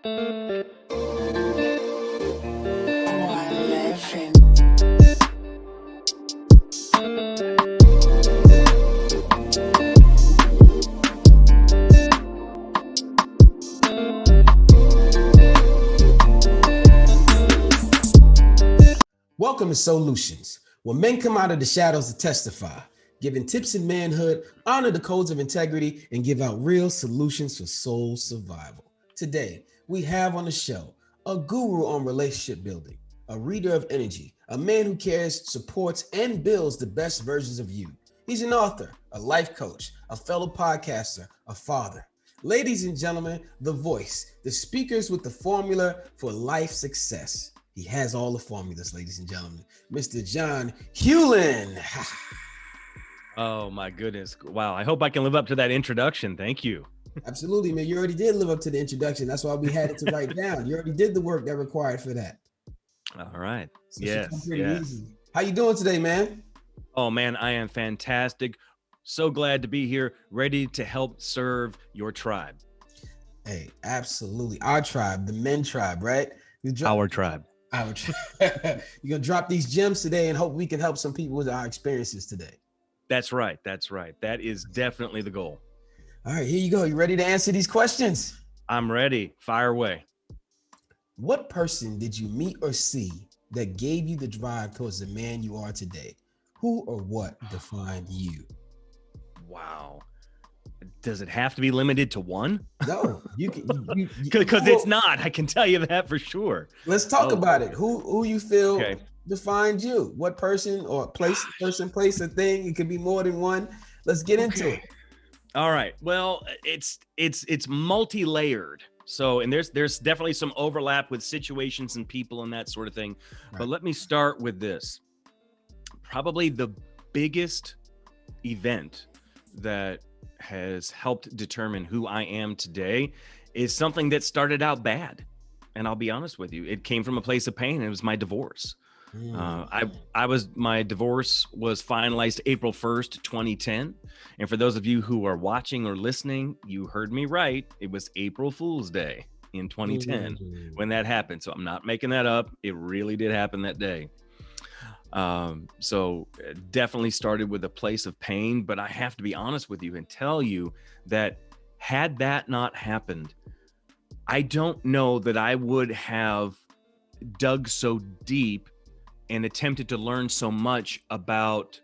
Welcome to SOULutions, where men come out of the shadows to testify, giving tips in manhood, honor the codes of integrity, and give out real solutions for soul survival. Today, we have on the show a guru on relationship building, a reader of energy, a man who cares, supports, and builds the best versions of you. He's an author, a life coach, a fellow podcaster, a father. Ladies and gentlemen, the voice, the speakers with the formula for life success. He has all the formulas, ladies and gentlemen. Mr. John Hulen. Oh my goodness. Wow. I hope I can live up to that introduction. Thank you. Absolutely, man. You already did live up to the introduction. That's why we had it to write down. You already did the work that required for that. All right. So Yes. Easy. How you doing today, man? Oh man, I am fantastic. So glad to be here, ready to help serve your tribe. Hey, absolutely. Our tribe, the men tribe, right? Our tribe. You're gonna drop these gems today and hope we can help some people with our experiences today. That's right. That's right. That is definitely the goal. All right, here you go. You ready to answer these questions? I'm ready. Fire away. What person did you meet or see that gave you the drive towards the man you are today? Who or what defined you? Wow. Does it have to be limited to one? No, you can, because it's not. I can tell you that for sure. Let's talk about it. Who you feel defined you? What person or place, place, a thing? It could be more than one. Let's get into it. All right. Well, it's multi-layered. So, and there's definitely some overlap with situations and people and that sort of thing. Right. But let me start with this. Probably the biggest event that has helped determine who I am today is something that started out bad. And I'll be honest with you, it came from a place of pain. It was my divorce. My divorce was finalized April 1st, 2010. And for those of you who are watching or listening, you heard me right. It was April Fool's Day in 2010 when that happened. So I'm not making that up. It really did happen that day. So definitely started with a place of pain, but I have to be honest with you and tell you that had that not happened, I don't know that I would have dug so deep and attempted to learn so much about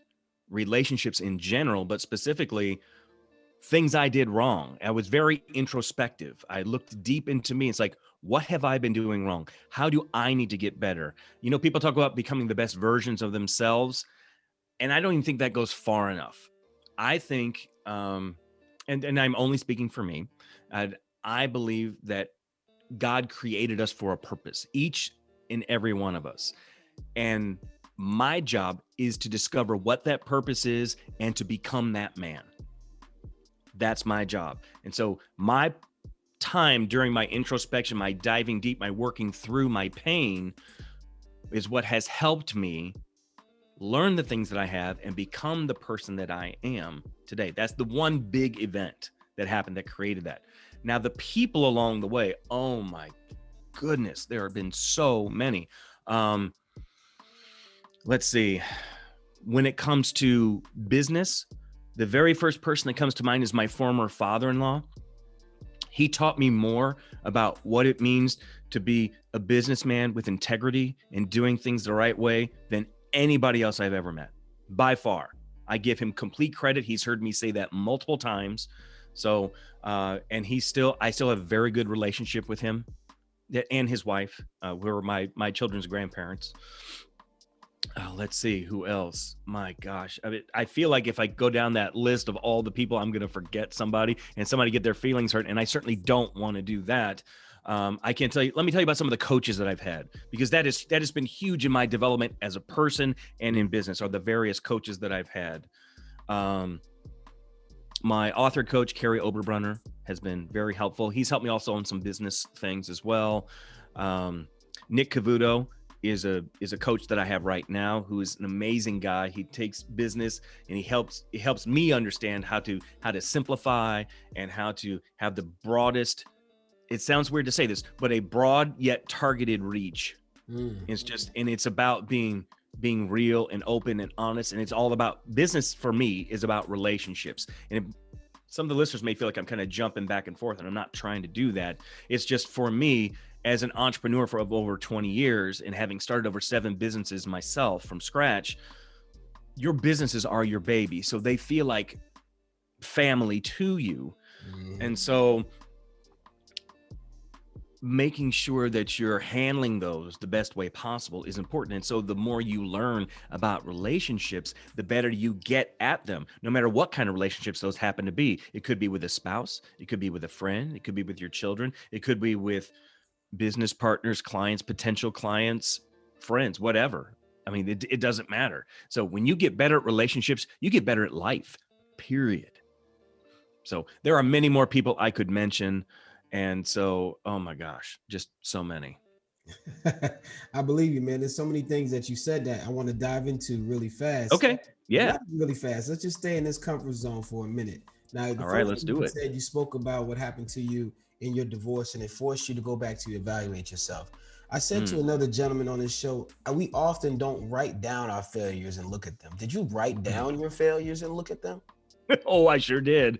relationships in general, but specifically things I did wrong. I was very introspective. I looked deep into me. It's like, what have I been doing wrong? How do I need to get better? You know, people talk about becoming the best versions of themselves, and I don't even think that goes far enough. I think, and I'm only speaking for me, I believe that God created us for a purpose, each and every one of us. And my job is to discover what that purpose is and to become that man. That's my job. And so my time during my introspection, my diving deep, my working through my pain is what has helped me learn the things that I have and become the person that I am today. That's the one big event that happened that created that. Now, the people along the way, oh my goodness, there have been so many. Let's see. When it comes to business, the very first person that comes to mind is my former father-in-law. He taught me more about what it means to be a businessman with integrity and doing things the right way than anybody else I've ever met, by far. I give him complete credit. He's heard me say that multiple times. So, and I still have a very good relationship with him and his wife, who are my children's grandparents. Let's see who else. My gosh. I feel like if I go down that list of all the people, I'm going to forget somebody and somebody get their feelings hurt. And I certainly don't want to do that. I can't tell you. Let me tell you about some of the coaches that I've had, because that has been huge in my development as a person and in business, are the various coaches that I've had. My author coach, Carrie Oberbrunner, has been very helpful. He's helped me also on some business things as well. Nick Cavuto is a coach that I have right now, who is an amazing guy. He takes business and he helps me understand how to simplify and how to have the broadest it sounds weird to say this, but a broad yet targeted reach. Mm. It's just, and it's about being real and open and honest. And it's all about business. For me, is about relationships. And some of the listeners may feel like I'm kind of jumping back and forth, and I'm not trying to do that. It's just, for me, as an entrepreneur for over 20 years and having started over 7 businesses myself from scratch, your businesses are your baby. So they feel like family to you. Mm. And so making sure that you're handling those the best way possible is important. And so the more you learn about relationships, the better you get at them, no matter what kind of relationships those happen to be. It could be with a spouse, it could be with a friend, it could be with your children, it could be with business partners, clients, potential clients, friends, whatever. I mean, it doesn't matter. So when you get better at relationships, you get better at life, period. So there are many more people I could mention. And so, oh my gosh, just so many. I believe you, man. There's so many things that you said that I want to dive into really fast. Okay. Yeah. Not really fast. Let's just stay in this comfort zone for a minute. Now, the All right, first let's thing do you it. said, you spoke about what happened to you in your divorce, and it forced you to go back to evaluate yourself. I said to another gentleman on this show, we often don't write down our failures and look at them. Did you write down your failures and look at them? Oh, I sure did.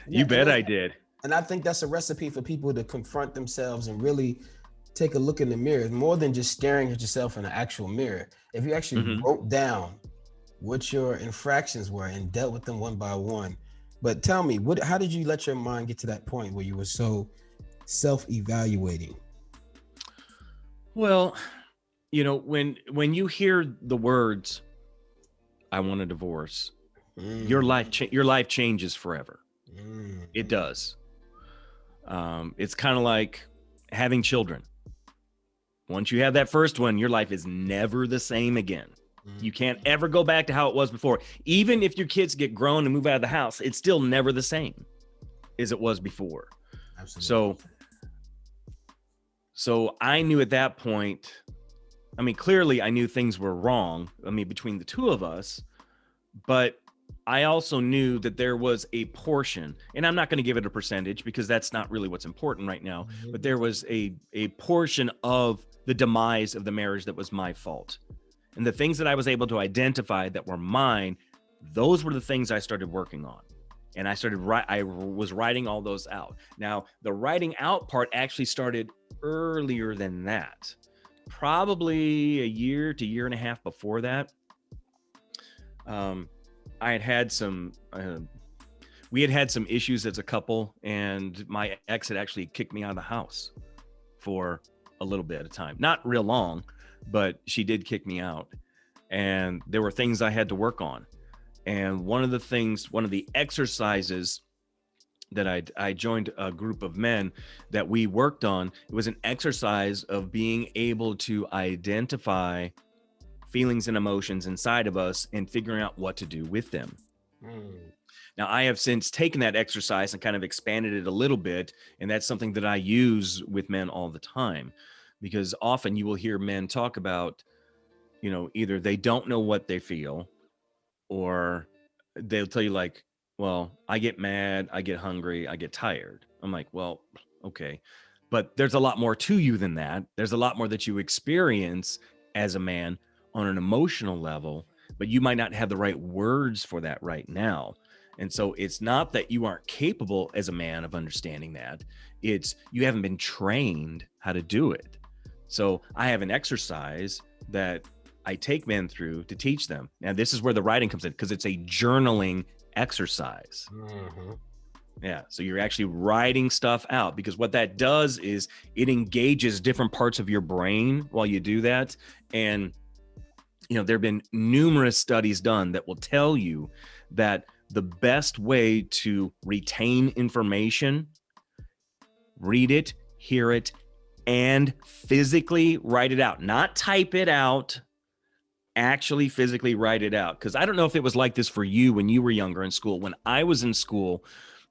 You bet I did. And I think that's a recipe for people to confront themselves and really take a look in the mirror, more than just staring at yourself in an actual mirror. If you actually wrote down what your infractions were and dealt with them one by one. But tell me, how did you let your mind get to that point where you were so self-evaluating? Well, you know, when you hear the words, I want a divorce, your life changes forever. It does. It's kind of like having children. Once you have that first one, your life is never the same again. You can't ever go back to how it was before. Even if your kids get grown and move out of the house, it's still never the same as it was before. Absolutely. So I knew at that point, I mean, clearly I knew things were wrong, I mean, between the two of us, but I also knew that there was a portion, and I'm not going to give it a percentage because that's not really what's important right now, but there was a portion of the demise of the marriage that was my fault. And the things that I was able to identify that were mine, those were the things I started working on. And I was writing all those out. Now, the writing out part actually started earlier than that, probably a year to year and a half before that. I had some, we had some issues as a couple, and my ex had actually kicked me out of the house for a little bit of time. Not real long, but she did kick me out. And there were things I had to work on. And one of the exercises that I joined a group of men that we worked on, it was an exercise of being able to identify feelings and emotions inside of us and figuring out what to do with them. Now, I have since taken that exercise and kind of expanded it a little bit. And that's something that I use with men all the time, because often you will hear men talk about, you know, either they don't know what they feel, or they'll tell you like, well, I get mad, I get hungry, I get tired. I'm like, well, okay. But there's a lot more to you than that. There's a lot more that you experience as a man on an emotional level, but you might not have the right words for that right now. And so it's not that you aren't capable as a man of understanding that. It's you haven't been trained how to do it. So I have an exercise that I take men through to teach them. Now, this is where the writing comes in, because it's a journaling exercise. Yeah. So you're actually writing stuff out, because what that does is it engages different parts of your brain while you do that. And, you know, there have been numerous studies done that will tell you that the best way to retain information, read it, hear it, and physically write it out, not type it out, actually physically write it out. Because I don't know if it was like this for you when you were younger in school. When I was in school,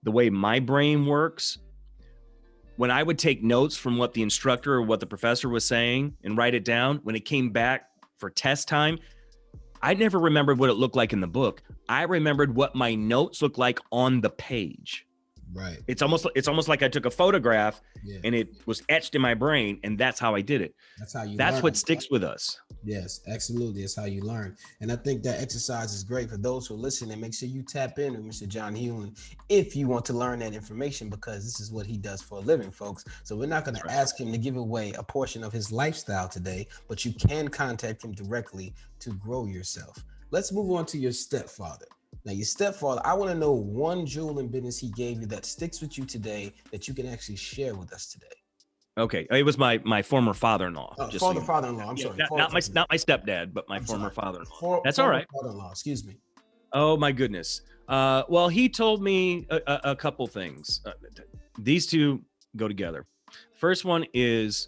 the way my brain works, when I would take notes from what the instructor or what the professor was saying and write it down, when it came back for test time, I never remembered what it looked like in the book. I remembered what my notes looked like on the page. Right. It's almost like I took a photograph Yeah. and it was etched in my brain, and that's how I did it. That's how you That's learn. what sticks with us. Yes, absolutely. It's how you learn. And I think that exercise is great for those who are listening. Make sure you tap in with Mr. John Hulen if you want to learn that information, because this is what he does for a living, folks. So we're not going to ask him to give away a portion of his lifestyle today, but you can contact him directly to grow yourself. Let's move on to your stepfather. Now, your stepfather, I want to know one jewel in business he gave you that sticks with you today that you can actually share with us today. Okay, it was my former father-in-law. Father-in-law. I'm sorry. Not my stepdad, but my former father-in-law. That's all right. Father-in-law. Excuse me. Oh my goodness. Well, he told me a couple things. These two go together. First one is,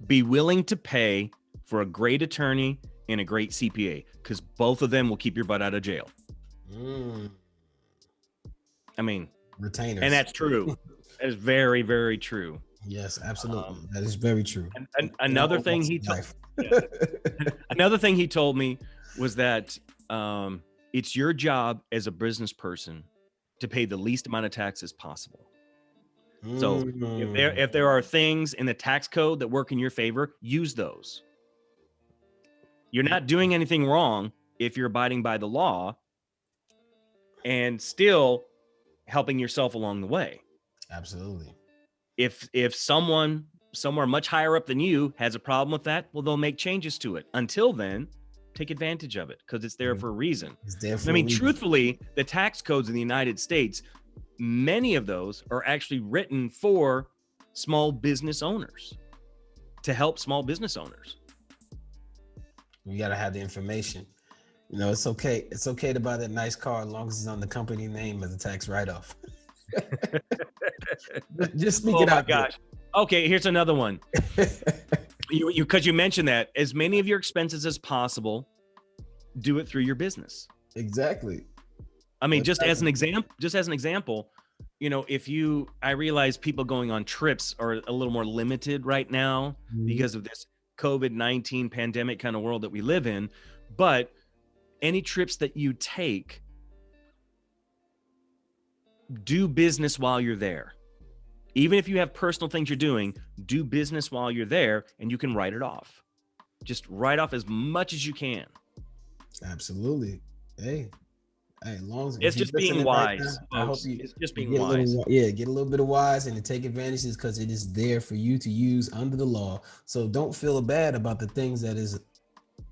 be willing to pay for a great attorney and a great CPA, because both of them will keep your butt out of jail. I mean, retainers. And that's true. That is very, very true. Yes, absolutely. That is very true. And another thing he told me was that it's your job as a business person to pay the least amount of taxes possible. So if there are things in the tax code that work in your favor, use those. You're not doing anything wrong if you're abiding by the law and still helping yourself along the way. Absolutely. If someone somewhere much higher up than you has a problem with that, well, they'll make changes to it. Until then, take advantage of it, because it's there for a reason. It's there for I mean, truthfully, the tax codes in the United States, many of those are actually written for small business owners, to help small business owners. You got to have the information. You know, it's okay. It's okay to buy that nice car as long as it's on the company name as a tax write-off. Just speak it out. Oh my gosh. Okay, here's another one. Because you mentioned that, as many of your expenses as possible, do it through your business. Exactly. I mean, just as an example, you know, I realize people going on trips are a little more limited right now because of this COVID-19 pandemic kind of world that we live in. But any trips that you take, do business while you're there. Even if you have personal things you're doing, do business while you're there, and you can write it off. Just write off as much as you can. Absolutely. Hey, as long as it's just being wise. Right now, I hope it's just being wise. Get a little bit of wise and to take advantages, because it is there for you to use under the law. So don't feel bad about the things that is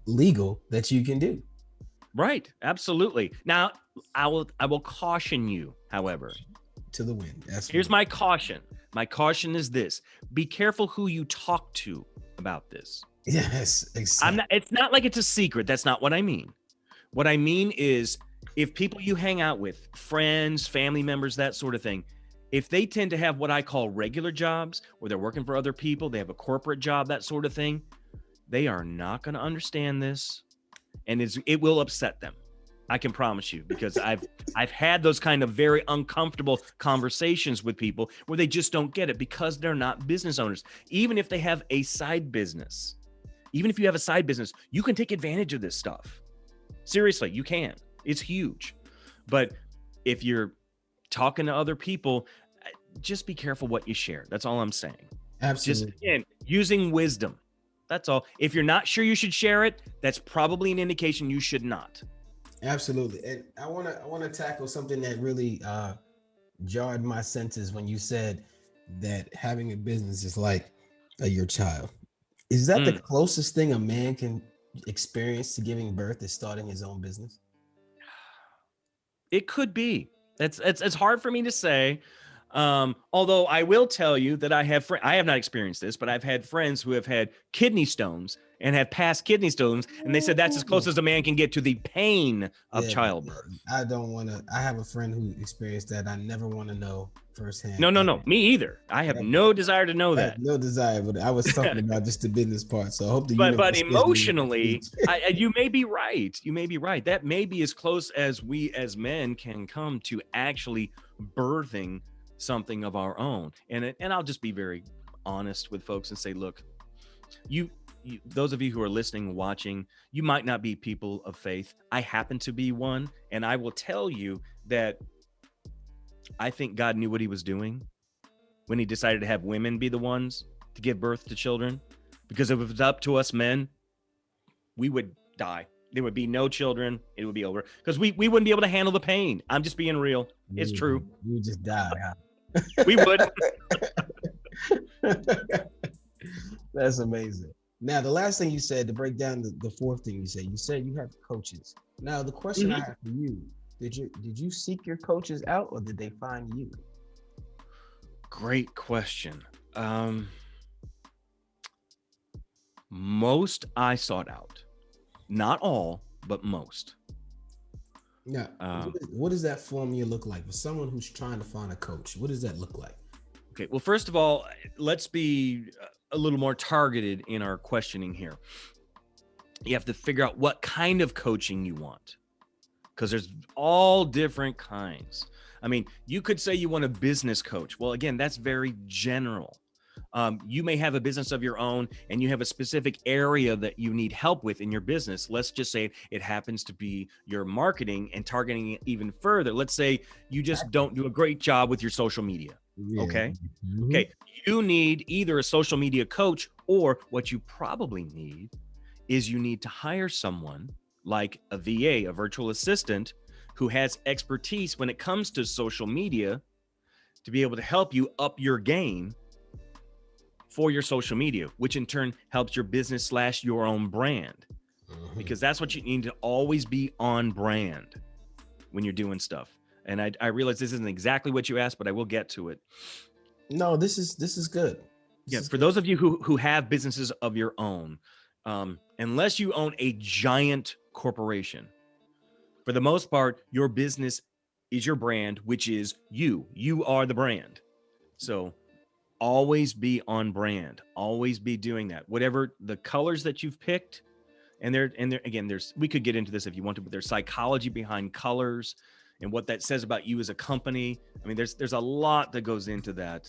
legal that you can do. Right. Absolutely. Now, I will caution you, however. To the wind. Here's my caution. My caution is this: be careful who you talk to about this. Yes, exactly. It's not like it's a secret. That's not what I mean. What I mean is, if people you hang out with, friends, family members, that sort of thing, if they tend to have what I call regular jobs, where they're working for other people, they have a corporate job, that sort of thing, they are not going to understand this, and it will upset them. I can promise you, because I've had those kind of very uncomfortable conversations with people where they just don't get it, because they're not business owners. Even if they have a side business, even if you have a side business, you can take advantage of this stuff. Seriously, you can. It's huge. But if you're talking to other people, just be careful what you share. That's all I'm saying. Absolutely. Just, again, using wisdom. That's all. If you're not sure you should share it, that's probably an indication you should not. Absolutely. And I want to tackle something that really jarred my senses when you said that having a business is like your child. Is that the closest thing a man can experience to giving birth, is starting his own business? It could be. It's hard for me to say. Although I will tell you that I have not experienced this, but I've had friends who have had kidney stones and have passed kidney stones, and they said that's as close as a man can get to the pain of childbirth. I have a friend who experienced that. I never want to know firsthand. No, me either. I have no desire to know that. No desire, but I was talking about just the business part. So I hope but emotionally, you may be right. You may be right. That may be as close as we as men can come to actually birthing something of our own. And I'll just be very honest with folks and say, look, those of you who are listening, watching, you might not be people of faith. I happen to be one. And I will tell you that I think God knew what he was doing when he decided to have women be the ones to give birth to children. Because if it was up to us men, we would die. There would be no children. It would be over because we wouldn't be able to handle the pain. I'm just being real. It's true. You just die. Huh? We would. That's amazing. Now, the last thing you said, to break down the fourth thing you said you have coaches. Now, the question I have for you, did you seek your coaches out or did they find you? Great question. Most I sought out. Not all, but most. Now, what does that formula look like for someone who's trying to find a coach? What does that look like? Okay, well, first of all, let's be a little more targeted in our questioning here. You have to figure out what kind of coaching you want, because there's all different kinds. I mean, you could say you want a business coach. Well, again, that's very general. You may have a business of your own and you have a specific area that you need help with in your business. Let's just say it happens to be your marketing and targeting it even further. Let's say you just don't do a great job with your social media. Yeah. Okay. Mm-hmm. Okay. You need either a social media coach, or what you probably need is you need to hire someone like a VA, a virtual assistant, who has expertise when it comes to social media to be able to help you up your game for your social media, which in turn helps your business / your own brand, because that's what you need to always be on brand when you're doing stuff. And I realize this isn't exactly what you asked, but I will get to it. No, this is good. For those of you who have businesses of your own, unless you own a giant corporation, for the most part, your business is your brand, which is you. You are the brand. So always be on brand. Always be doing that. Whatever the colors that you've picked, and there again, we could get into this if you want to, but there's psychology behind colors and what that says about you as a company. I mean, there's a lot that goes into that.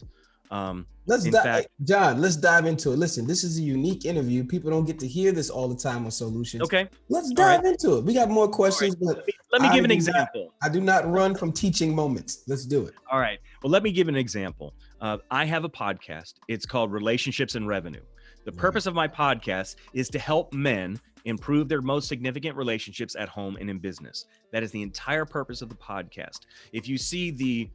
John, let's dive into it. Listen, this is a unique interview. People don't get to hear this all the time on SOULutions. Okay. Let's dive into it. We got more questions, but let me give an example. I do not run from teaching moments. Let's do it. All right. Well, let me give an example. I have a podcast. It's called Relationships and Revenue. The purpose of my podcast is to help men improve their most significant relationships at home and in business. That is the entire purpose of the podcast. If you see the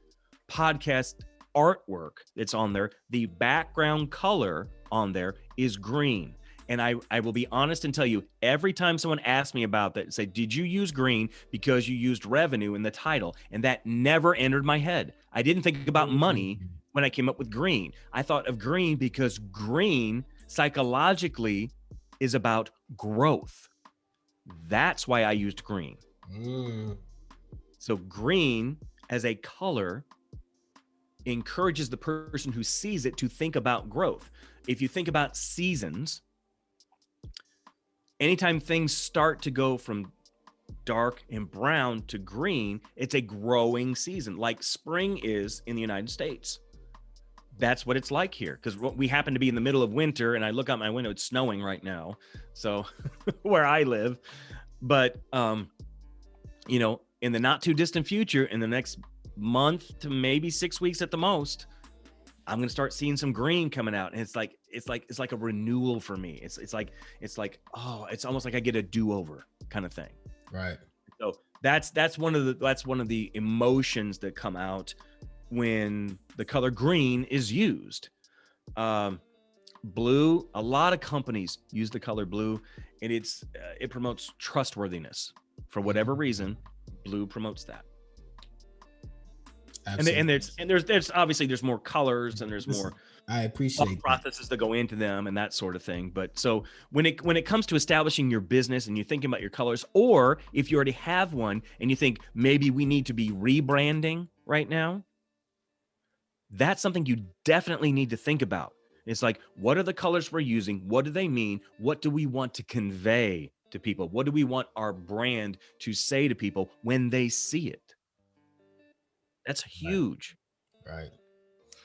podcast artwork that's on there, the background color on there is green. And I will be honest and tell you, every time someone asks me about that, say, did you use green because you used revenue in the title? And that never entered my head. I didn't think about money when I came up with green. I thought of green because green psychologically is about growth. That's why I used green. So green as a color encourages the person who sees it to think about growth. If you think about seasons, anytime things start to go from dark and brown to green, it's a growing season, like spring is in the United States. That's what it's like here, because we happen to be in the middle of winter, and I look out my window, it's snowing right now. So where I live, but you know, in the not too distant future, in the next month to maybe 6 weeks at the most, I'm gonna start seeing some green coming out, and it's like a renewal for me. It's like oh, it's almost like I get a do-over kind of thing. Right. So that's one of the emotions that come out when the color green is used. Blue, a lot of companies use the color blue, and it promotes trustworthiness. For whatever reason, blue promotes that. Absolutely. And there's obviously there's more colors, and there's more I appreciate processes that go into them and that sort of thing. But so when it comes to establishing your business and you're thinking about your colors, or if you already have one and you think maybe we need to be rebranding right now, that's something you definitely need to think about. It's like, what are the colors we're using? What do they mean? What do we want to convey to people? What do we want our brand to say to people when they see it? That's huge. Right.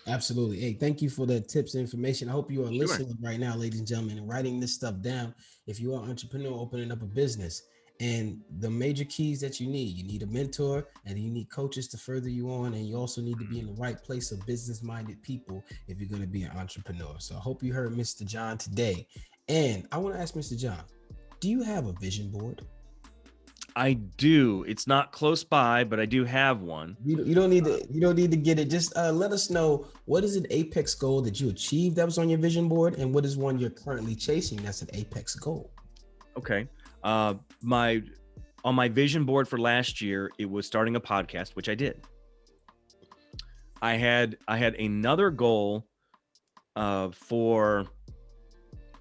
Absolutely. Hey, thank you for the tips and information. I hope you are Sure. listening right now, ladies and gentlemen, and writing this stuff down. If you are an entrepreneur opening up a business, and the major keys that you need a mentor, and you need coaches to further you on, and you also need to be in the right place of business-minded people if you're going to be an entrepreneur. So I hope you heard Mr. John today. And I want to ask Mr. John, do you have a vision board? I do. It's not close by, but I do have one. You don't need to get it. Just let us know, what is an apex goal that you achieved that was on your vision board, and what is one you're currently chasing that's an apex goal. Okay. On my vision board for last year, it was starting a podcast, which I did. I had another goal for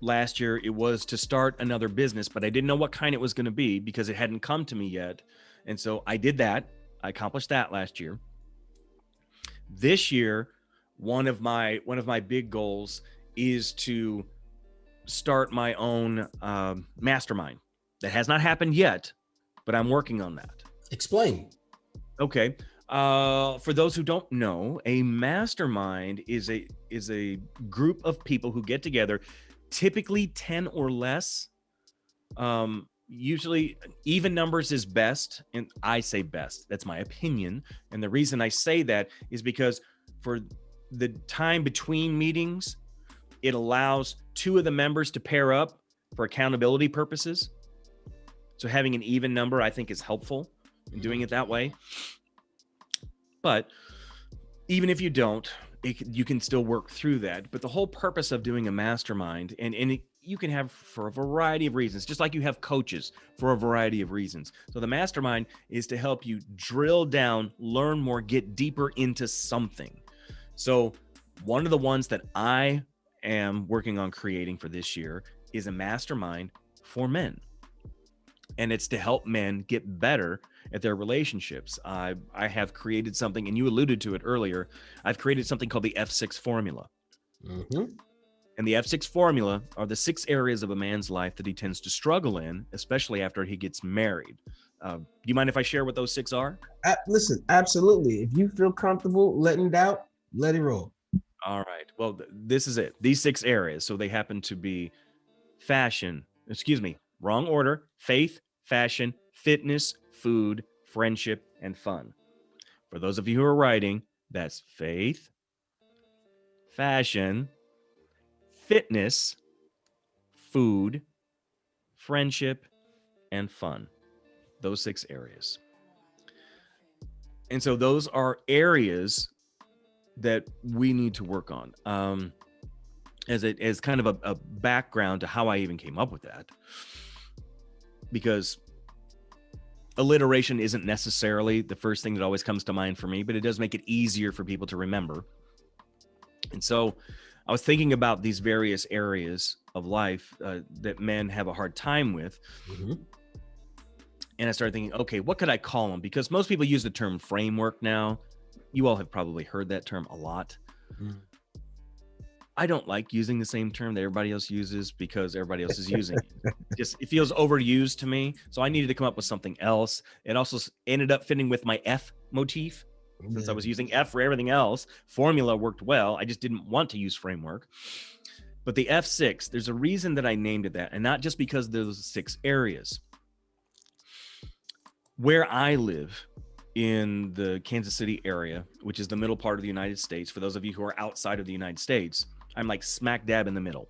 last year. It was to start another business, but I didn't know what kind it was going to be because it hadn't come to me yet. And so I did that. I accomplished that last year. This year, one of my big goals is to start my own mastermind. That has not happened yet, but I'm working on that. Explain. Okay. For those who don't know, a mastermind is a group of people who get together, typically 10 or less. Usually even numbers is best, and I say best. That's my opinion. And the reason I say that is because for the time between meetings, it allows two of the members to pair up for accountability purposes. So having an even number, I think, is helpful in doing it that way. But even if you don't, you can still work through that. But the whole purpose of doing a mastermind, and you can have for a variety of reasons, just like you have coaches for a variety of reasons. So the mastermind is to help you drill down, learn more, get deeper into something. So one of the ones that I am working on creating for this year is a mastermind for men. And it's to help men get better at their relationships. I have created something, and you alluded to it earlier. I've created something called the F6 formula. Mm-hmm. And the F6 formula are the 6 areas of a man's life that he tends to struggle in, especially after he gets married. Do you mind if I share what those 6 are? Listen, absolutely. If you feel comfortable letting doubt, let it roll. All right. Well, this is it. These 6 areas. So they happen to be wrong order: faith, fashion, fitness, food, friendship, and fun. For those of you who are writing, that's faith, fashion, fitness, food, friendship, and fun. Those 6 areas. And so those are areas that we need to work on. As kind of a background to how I even came up with that, because alliteration isn't necessarily the first thing that always comes to mind for me, but it does make it easier for people to remember. And so I was thinking about these various areas of life that men have a hard time with. Mm-hmm. And I started thinking, okay, what could I call them? Because most people use the term framework now. You all have probably heard that term a lot. Mm-hmm. I don't like using the same term that everybody else uses because everybody else is using it. It feels overused to me. So I needed to come up with something else. It also ended up fitting with my F motif. Since I was using F for everything else, formula worked well. I just didn't want to use framework. But the F6, there's a reason that I named it that, and not just because of those 6 areas. Where I live in the Kansas City area, which is the middle part of the United States, for those of you who are outside of the United States, I'm like smack dab in the middle.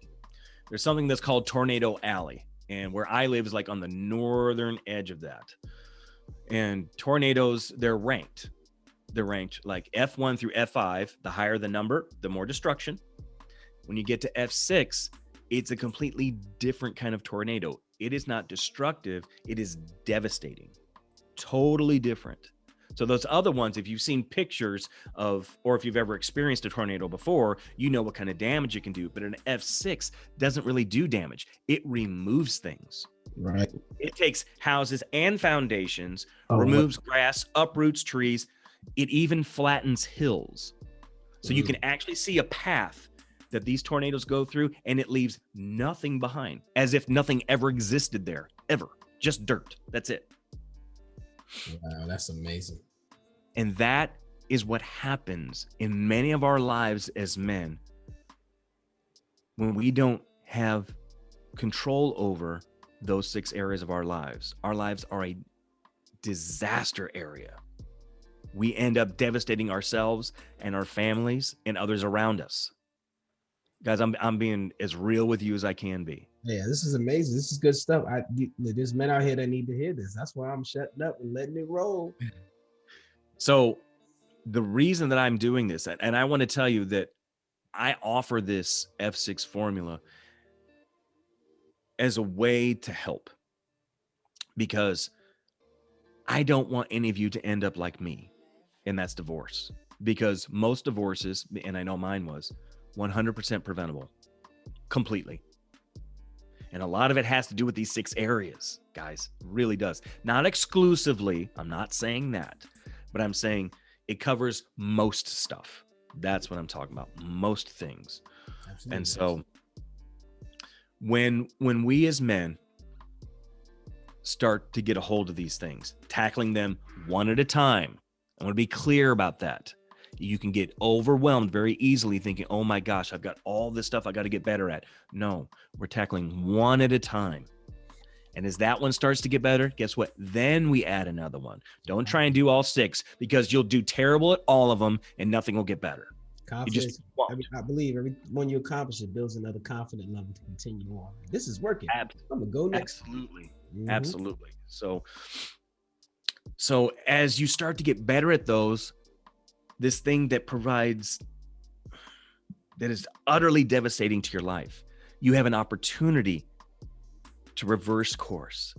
There's something that's called Tornado Alley, and where I live is like on the northern edge of that. And tornadoes, they're ranked like F1 through F5. The higher the number, the more destruction. When you get to F6, it's a completely different kind of tornado. It is not destructive, it is devastating. Totally different. So those other ones, if you've seen pictures of, or if you've ever experienced a tornado before, you know what kind of damage it can do. But an F6 doesn't really do damage. It removes things. Right. It takes houses and foundations, removes grass, uproots trees. It even flattens hills. So you can actually see a path that these tornadoes go through, and it leaves nothing behind, as if nothing ever existed there, ever. Just dirt. That's it. Wow, that's amazing. And that is what happens in many of our lives as men when we don't have control over those 6 areas of our lives. Our lives are a disaster area. We end up devastating ourselves and our families and others around us. Guys, I'm being as real with you as I can be. Yeah, this is amazing. This is good stuff. There's men out here that need to hear this. That's why I'm shutting up and letting it roll. So the reason that I'm doing this, and I want to tell you that I offer this F6 formula as a way to help, because I don't want any of you to end up like me, and that's divorce. Because most divorces, and I know mine was, 100% preventable, completely. And a lot of it has to do with these 6 areas, guys. It really does. Not exclusively. I'm not saying that, but I'm saying it covers most stuff. That's what I'm talking about. Most things. Absolutely. And so when we as men start to get a hold of these things, tackling them one at a time, I want to be clear about that. You can get overwhelmed very easily thinking, oh my gosh, I've got all this stuff I got to get better at. No, we're tackling one at a time. And as that one starts to get better, guess what? Then we add another one. Don't try and do all 6, because you'll do terrible at all of them and nothing will get better. Confidence. I believe every one you accomplish, it builds another confident level to continue on. This is working. I'm gonna go next. Absolutely. Absolutely. So as you start to get better at those, this thing that is utterly devastating to your life, you have an opportunity to reverse course,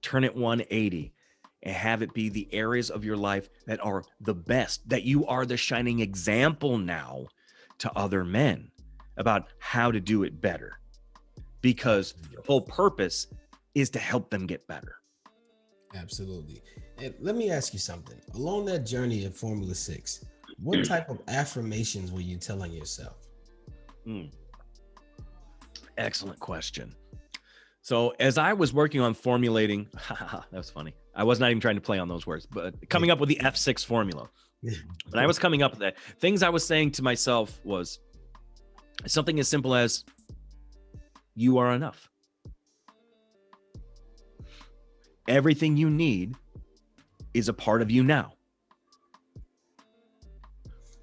turn it 180, and have it be the areas of your life that are the best, that you are the shining example now to other men about how to do it better, because the whole purpose is to help them get better. Absolutely. And let me ask you something. Along that journey of Formula 6, what type of affirmations were you telling yourself? Excellent question. So as I was working on formulating, that was funny. I was not even trying to play on those words, but coming up with the F6 formula. When I was coming up with that, things I was saying to myself was something as simple as, you are enough. Everything you need is a part of you now.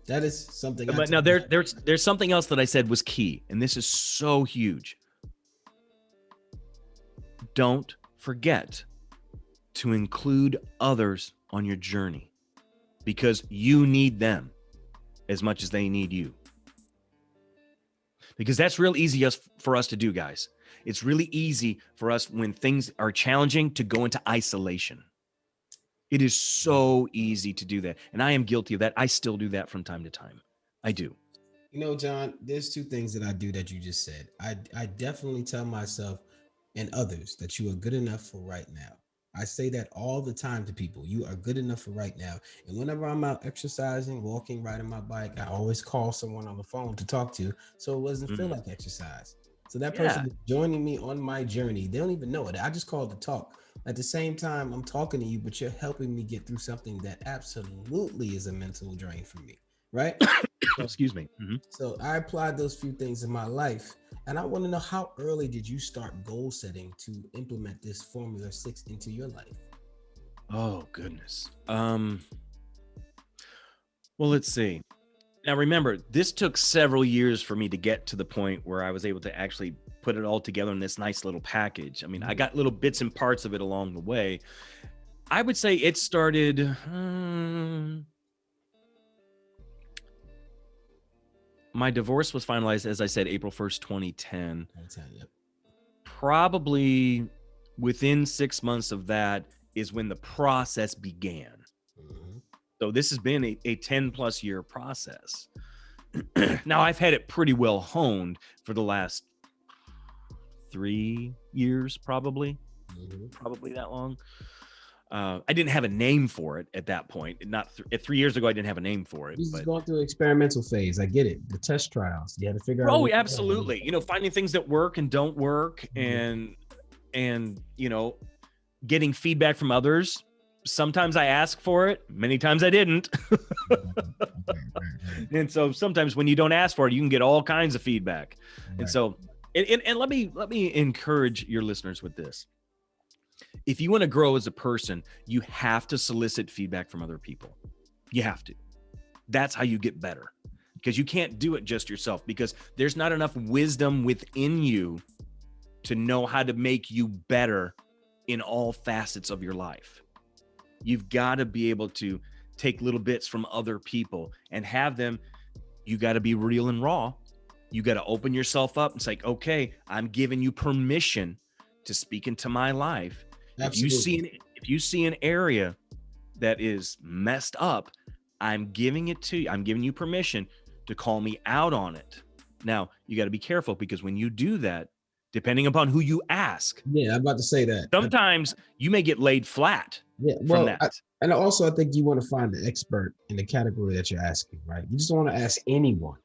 That is something. But now there's something else that I said was key, and this is so huge. Don't forget to include others on your journey, because you need them as much as they need you. Because that's real easy for us to do, guys. It's really easy for us when things are challenging to go into isolation. It is so easy to do that. And I am guilty of that. I still do that from time to time. I do. You know, John, there's 2 things that I do that you just said. I definitely tell myself and others that you are good enough for right now. I say that all the time to people. You are good enough for right now. And whenever I'm out exercising, walking, riding my bike, I always call someone on the phone to talk to, so it doesn't feel like exercise. So that person is joining me on my journey. They don't even know it. I just called to talk. At the same time, I'm talking to you, but you're helping me get through something that absolutely is a mental drain for me, right? Excuse me. So I applied those few things in my life, and I want to know, how early did you start goal setting to implement this Formula 6 into your life? Oh, goodness. Well, let's see. Now, remember, this took several years for me to get to the point where I was able to actually put it all together in this nice little package. I mean, I got little bits and parts of it along the way. I would say it started... my divorce was finalized, as I said, April 1st, 2010. Yep. Probably within 6 months of that is when the process began. So this has been a 10 plus year process. Now I've had it pretty well honed for the last 3 years, probably that long. I didn't have a name for it at that point. Not 3 years ago, I didn't have a name for it. This is going through the experimental phase. I get it. The test trials. You had to figure out. Oh, absolutely. You know, finding things that work and don't work, and you know, getting feedback from others sometimes I ask for it, many times I didn't. And so sometimes when you don't ask for it, you can get all kinds of feedback. Right. And so, and let me encourage your listeners with this. If you want to grow as a person, you have to solicit feedback from other people. You have to. That's how you get better, because you can't do it just yourself, because there's not enough wisdom within you to know how to make you better in all facets of your life. You've got to be able to take little bits from other people and have them. You got to be real and raw. You got to open yourself up and say, okay, I'm giving you permission to speak into my life. Absolutely. If you see an area that is messed up, I'm giving it to you. I'm giving you permission to call me out on it. Now, you got to be careful, because when you do that, depending upon who you ask, Yeah, I'm about to say that. sometimes you may get laid flat from that. And also, I think you want to find the expert in the category that you're asking, right? You just don't want to ask anyone.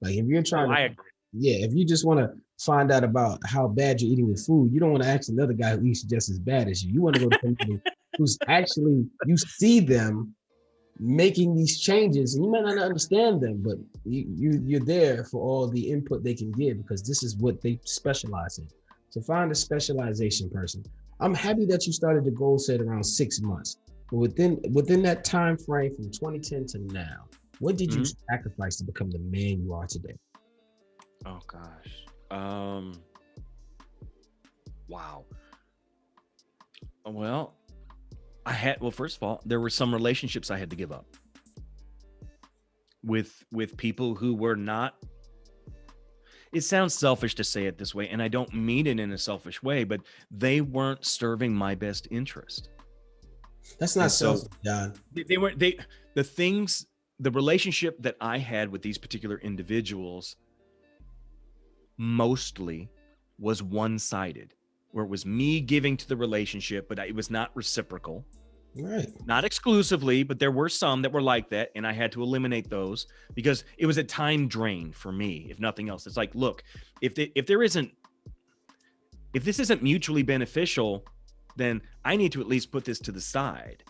Like if you're trying I agree. yeah, if you just want to find out about how bad you're eating with food, you don't want to ask another guy who eats just as bad as you. You want to go to somebody who's actually, you see them making these changes, and you might not understand them, but you're there for all the input they can give, because this is what they specialize in. So find a specialization person. I'm happy that you started the goal set around 6 months, but within that time frame from 2010 to now, what did you sacrifice to become the man you are today? Oh gosh. Wow. Well, first of all, there were some relationships I had to give up with people who were not, it sounds selfish to say it this way, and I don't mean it in a selfish way, but they weren't serving my best interest. That's not selfish, John. The relationship that I had with these particular individuals mostly was one-sided, where it was me giving to the relationship, but it was not reciprocal. Right. Not exclusively, but there were some that were like that, and I had to eliminate those because it was a time drain for me, if nothing else. It's like, look, if this isn't mutually beneficial, then I need to at least put this to the side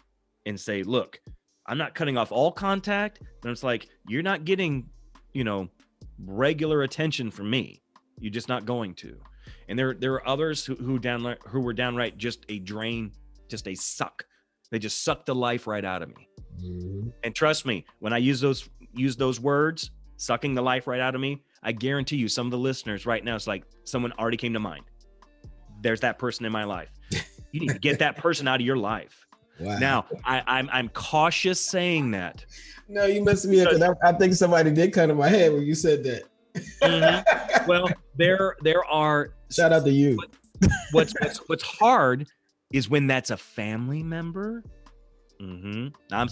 and say, look, I'm not cutting off all contact, but it's like, you're not getting, regular attention from me. You're just not going to. And there are others who were downright just a drain, just a suck. They just sucked the life right out of me. Mm-hmm. And trust me, when I use those words, sucking the life right out of me, I guarantee you some of the listeners right now, it's like someone already came to mind. There's that person in my life. You need to get that person out of your life. Wow. Now, I'm cautious saying that. No, you messed me up, because I think somebody did cut in my head when you said that. Mm-hmm. Well, there are. Shout out to you. What's hard is when that's a family member. Mm-hmm.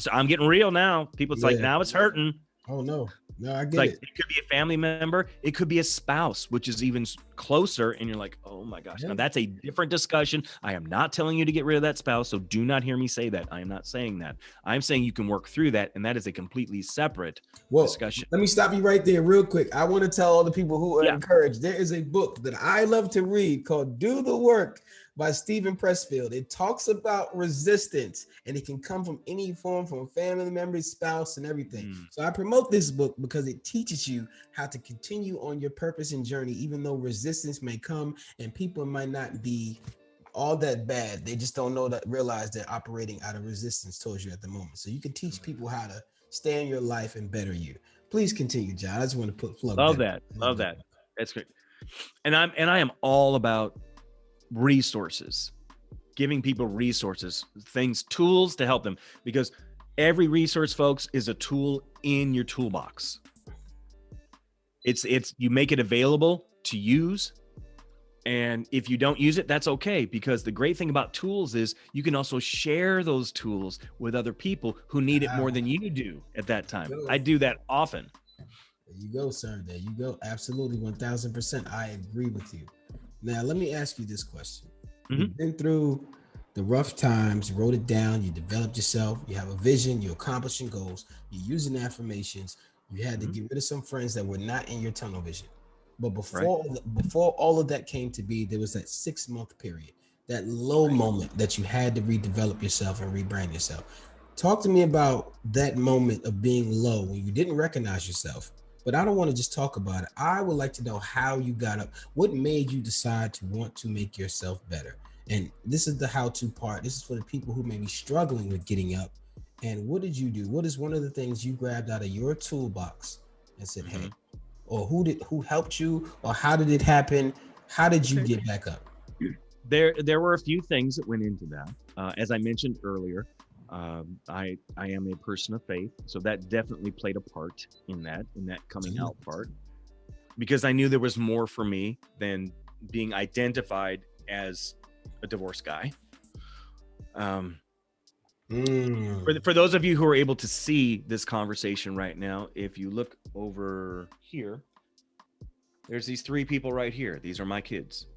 I'm getting real now. People, it's like, now it's hurting. Oh no, I get like, it. It could be a family member. It could be a spouse, which is even closer. And you're like, oh my gosh. Now that's a different discussion. I am not telling you to get rid of that spouse. So do not hear me say that. I am not saying that. I'm saying you can work through that. And that is a completely separate discussion. Let me stop you right there real quick. I want to tell all the people who are encouraged. There is a book that I love to read called Do the Work by Stephen Pressfield. It talks about resistance, and it can come from any form, from family members, spouse, and everything. So I promote this book because it teaches you how to continue on your purpose and journey, even though resistance may come and people might not be all that bad. They just don't realize they're operating out of resistance towards you at the moment. So you can teach people how to stay in your life and better you. Please continue, John. I just want to Love that. That's great. And I am all about resources, giving people resources, things, tools to help them, because every resource, folks, is a tool in your toolbox. It's you make it available to use, and if you don't use it, that's okay, because the great thing about tools is you can also share those tools with other people who need it more than you do at that time. I do that often. There you go, sir. There you go. Absolutely, 1000%. I agree with you. Now, let me ask you this question. You've been through the rough times, you wrote it down, you developed yourself, you have a vision, you're accomplishing goals, you're using affirmations, you had to get rid of some friends that were not in your tunnel vision. But before all of that came to be, there was that 6-month period. that low moment that you had to redevelop yourself and rebrand yourself. Talk to me about that moment of being low when you didn't recognize yourself. But I don't want to just talk about it. I would like to know how you got up. What made you decide to want to make yourself better? And this is the how-to part. This is for the people who may be struggling with getting up. And what did you do? What is one of the things you grabbed out of your toolbox and said, hey, or who helped you, or how did it happen? How did you get back up? There were a few things that went into that. As I mentioned earlier, I am a person of faith, so that definitely played a part in that coming out part, because I knew there was more for me than being identified as a divorced guy. For those of you who are able to see this conversation right now, if you look over here, there's these three people right here. These are my kids.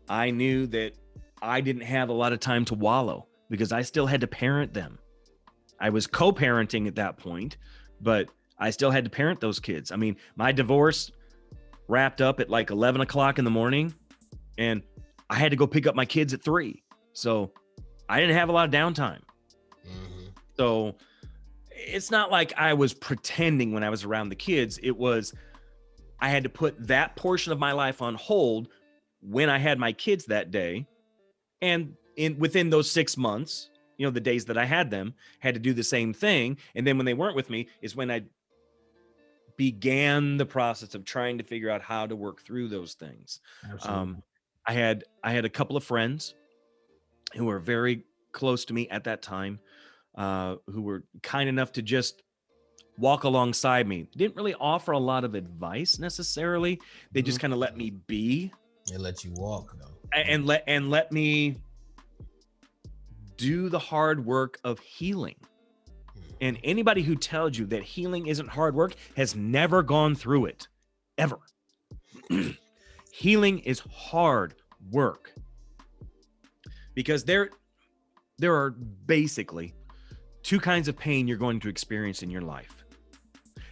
I knew that I didn't have a lot of time to wallow because I still had to parent them. I was co-parenting at that point, but I still had to parent those kids. I mean, my divorce wrapped up at like 11 o'clock in the morning, and I had to go pick up my kids at 3. So I didn't have a lot of downtime. So it's not like I was pretending when I was around the kids. It was, I had to put that portion of my life on hold when I had my kids that day. And within those 6 months, you know, the days that I had them, had to do the same thing. And then when they weren't with me is when I began the process of trying to figure out how to work through those things. I had a couple of friends who were very close to me at that time, who were kind enough to just walk alongside me. Didn't really offer a lot of advice necessarily. They just kind of let me be. They let you walk, though. And let me do the hard work of healing. And anybody who tells you that healing isn't hard work has never gone through it, ever. Healing is hard work, because there are basically 2 kinds of pain you're going to experience in your life.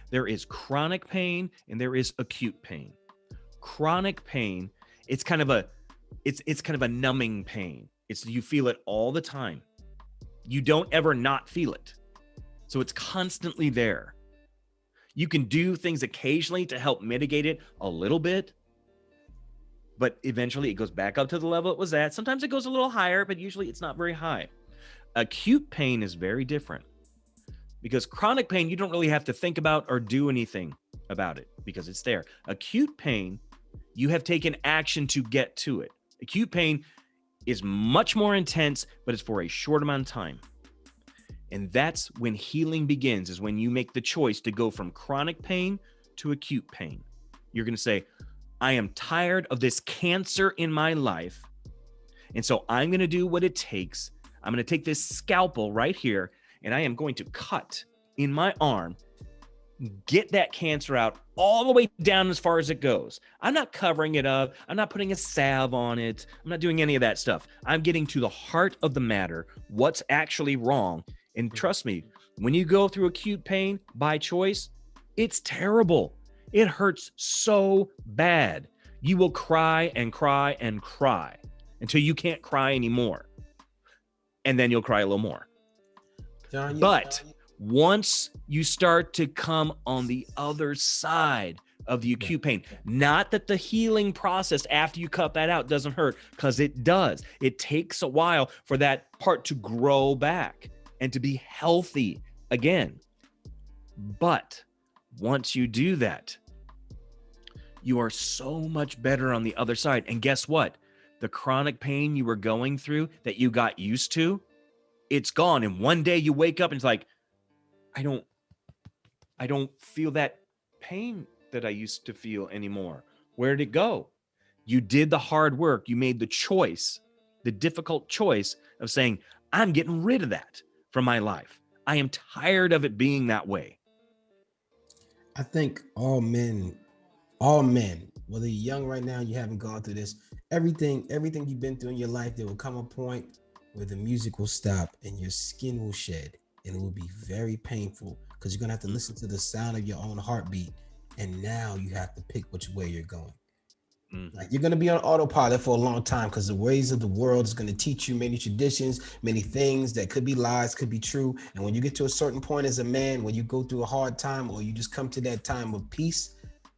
There is chronic pain and there is acute pain. Chronic pain, it's kind of a numbing pain. You feel it all the time. You don't ever not feel it. So it's constantly there. You can do things occasionally to help mitigate it a little bit, but eventually it goes back up to the level it was at. Sometimes it goes a little higher, but usually it's not very high. Acute pain is very different, because chronic pain, you don't really have to think about or do anything about it because it's there. Acute pain, you have taken action to get to it. Acute pain is much more intense, but it's for a short amount of time. And that's when healing begins, is when you make the choice to go from chronic pain to acute pain. You're going to say, I am tired of this cancer in my life, and so I'm going to do what it takes. I'm going to take this scalpel right here, and I am going to cut in my arm, get that cancer out all the way down as far as it goes. I'm not covering it up. I'm not putting a salve on it. I'm not doing any of that stuff. I'm getting to the heart of the matter, what's actually wrong. And trust me, when you go through acute pain by choice, it's terrible. It hurts so bad. You will cry and cry and cry until you can't cry anymore. And then you'll cry a little more. But once you start to come on the other side of the acute pain, not that the healing process after you cut that out doesn't hurt, because it does. It takes a while for that part to grow back and to be healthy again. But once you do that, you are so much better on the other side. And guess what? The chronic pain you were going through that you got used to, it's gone. And one day you wake up and it's like, I don't feel that pain that I used to feel anymore. Where did it go? You did the hard work. You made the choice, the difficult choice of saying, I'm getting rid of that from my life. I am tired of it being that way. I think all men, whether you're young right now, you haven't gone through this, everything you've been through in your life, there will come a point where the music will stop and your skin will shed, and it will be very painful, because you're going to have to listen to the sound of your own heartbeat. And now you have to pick which way you're going. Like you're going to be on autopilot for a long time because the ways of the world is going to teach you many traditions, many things that could be lies, could be true. And when you get to a certain point as a man, when you go through a hard time or you just come to that time of peace,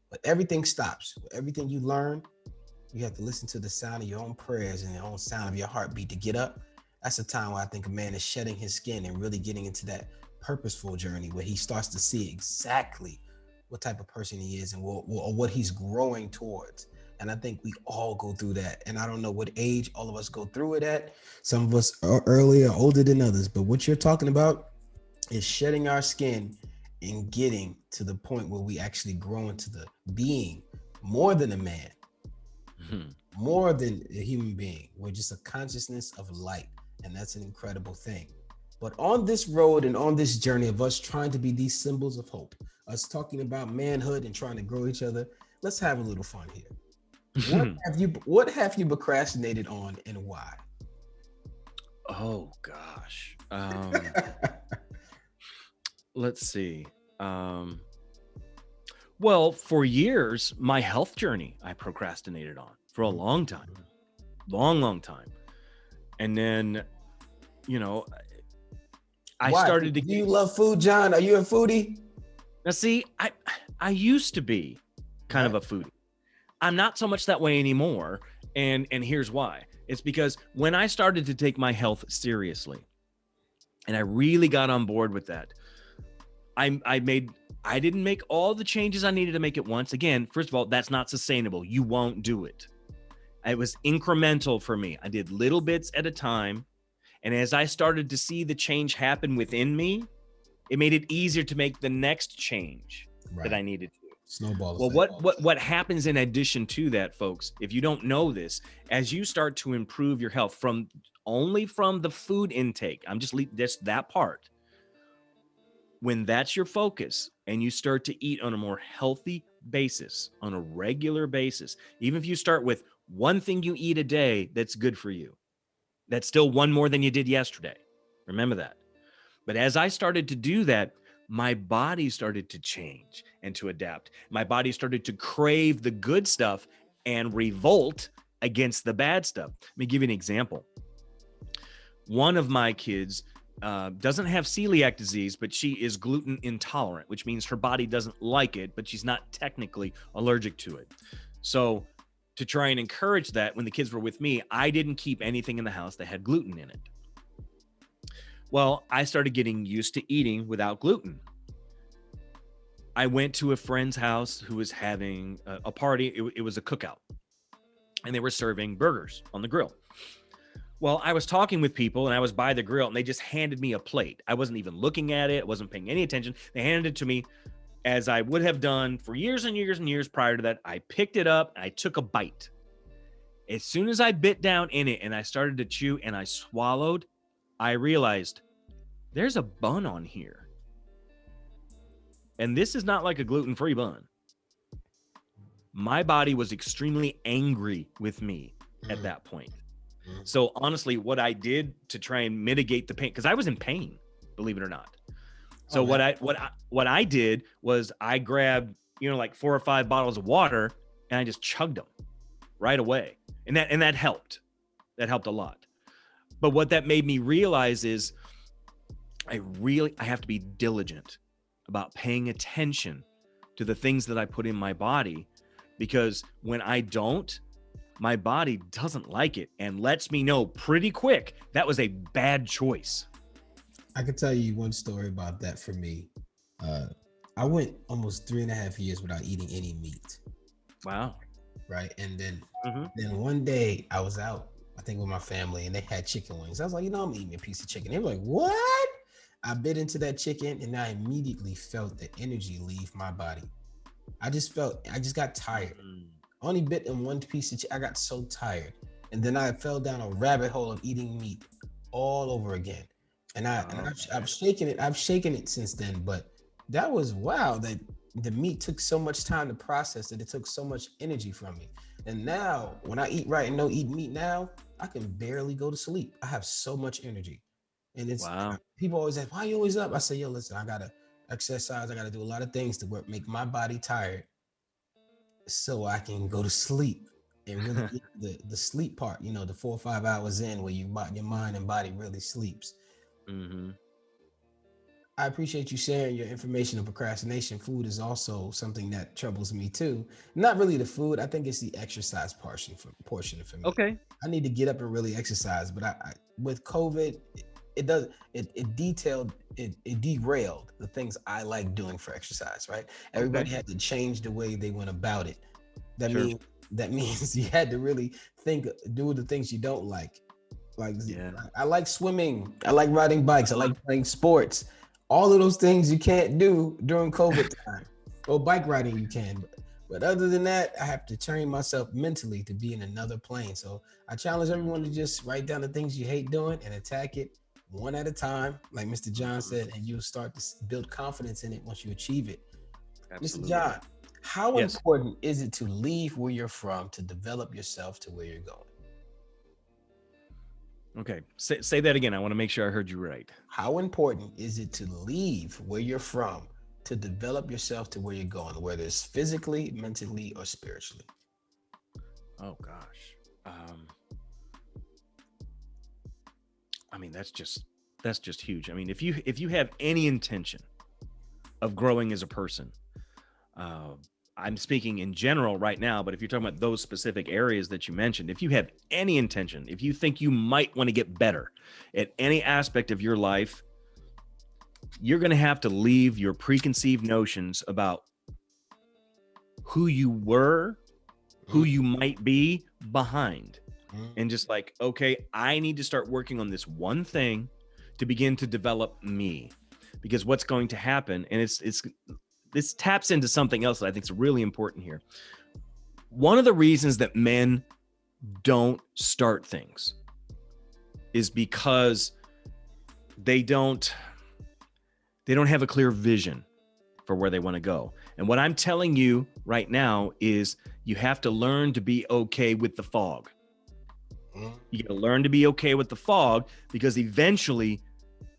but everything stops. Everything you learn, you have to listen to the sound of your own prayers and your own sound of your heartbeat to get up. That's a time where I think a man is shedding his skin and really getting into that purposeful journey where he starts to see exactly what type of person he is and what he's growing towards. And I think we all go through that. And I don't know what age all of us go through it at. Some of us are earlier, older than others. But what you're talking about is shedding our skin and getting to the point where we actually grow into the being more than a man, more than a human being. We're just a consciousness of light. And that's an incredible thing. But on this road and on this journey of us trying to be these symbols of hope, us talking about manhood and trying to grow each other, let's have a little fun here. What have you procrastinated on and why? Oh gosh. Let's see. Well, for years, my health journey I procrastinated on for a long time. Long time. And then, you know, I started to. Do you love food, John? Are you a foodie? Now, see, I used to be kind of a foodie. I'm not so much that way anymore. And here's why. It's because when I started to take my health seriously and I really got on board with that, I didn't make all the changes I needed to make at once. Again, first of all, that's not sustainable. You won't do it. It was incremental for me. I did little bits at a time. And as I started to see the change happen within me, it made it easier to make the next change that I needed to. Snowball effect. Well, what happens in addition to that, folks, if you don't know this, as you start to improve your health from the food intake, I'm just that part. When that's your focus and you start to eat on a more healthy basis, on a regular basis, even if you start with one thing you eat a day that's good for you, that's still one more than you did yesterday. Remember that. But as I started to do that, my body started to change and to adapt. My body started to crave the good stuff and revolt against the bad stuff. Let me give you an example. One of my kids doesn't have celiac disease, but she is gluten intolerant, which means her body doesn't like it, but she's not technically allergic to it. So to try and encourage that, when the kids were with me, I didn't keep anything in the house that had gluten in it. Well, I started getting used to eating without gluten. I went to a friend's house who was having a party. It was a cookout, and they were serving burgers on the grill. Well, I was talking with people, and I was by the grill, and they just handed me a plate. I wasn't even looking at it. I wasn't paying any attention. They handed it to me, as I would have done for years and years and years prior to that. I picked it up, and I took a bite. As soon as I bit down in it, and I started to chew, and I swallowed, I realized there's a bun on here. And this is not like a gluten-free bun. My body was extremely angry with me at that point. So honestly, what I did to try and mitigate the pain, because I was in pain, believe it or not. So what I did was I grabbed, like 4 or 5 bottles of water, and I just chugged them right away. And that helped. That helped a lot. But what that made me realize is I have to be diligent about paying attention to the things that I put in my body, because when I don't, my body doesn't like it and lets me know pretty quick that was a bad choice. I can tell you one story about that for me. I went almost 3.5 years without eating any meat. Wow. Right. And then one day I was out, I think with my family, and they had chicken wings. I was like, I'm eating a piece of chicken. They were like, what? I bit into that chicken, and I immediately felt the energy leave my body. I just got tired. Only bit in one piece of chicken. I got so tired. And then I fell down a rabbit hole of eating meat all over again. And I've shaken it since then. But that was wow. That the meat took so much time to process that it took so much energy from me. And now when I eat right and don't eat meat now, I can barely go to sleep. I have so much energy. And it's people always ask, why are you always up? I say, listen, I gotta exercise. I gotta do a lot of things to make my body tired so I can go to sleep. and really get the sleep part, the 4 or 5 hours in where your mind and body really sleeps. Mm-hmm. I appreciate you sharing your information on procrastination. Food is also something that troubles me too. Not really the food. I think it's the exercise portion for me. Okay. I need to get up and really exercise, but I with COVID, it does it derailed the things I like doing for exercise. Right? Everybody Okay. had to change the way they went about it. That Sure. means that means you had to really do the things you don't like. Like Yeah. I like swimming, I like riding bikes, I like playing sports. All of those things you can't do during COVID time. Well, bike riding you can, but other than that, I have to train myself mentally to be in another plane. So I challenge everyone to just write down the things you hate doing and attack it one at a time, like Mr. John said, and you'll start to build confidence in it once you achieve it. Mr. Absolutely. John, how Yes. important is it to leave where you're from to develop yourself to where you're going? Okay. Say that again. I want to make sure I heard you right. How important is it to leave where you're from to develop yourself to where you're going, whether it's physically, mentally, or spiritually? Oh gosh. I mean, that's just huge. I mean, if you have any intention of growing as a person, I'm speaking in general right now, but if you're talking about those specific areas that you mentioned, if you have any intention, if you think you might want to get better at any aspect of your life, you're going to have to leave your preconceived notions about who you were, who you might be behind. And just like, okay, I need to start working on this one thing to begin to develop me. Because what's going to happen, and this taps into something else that I think is really important here. One of the reasons that men don't start things is because they don't have a clear vision for where they want to go. And what I'm telling you right now is you have to learn to be okay with the fog. You got to learn to be okay with the fog, because eventually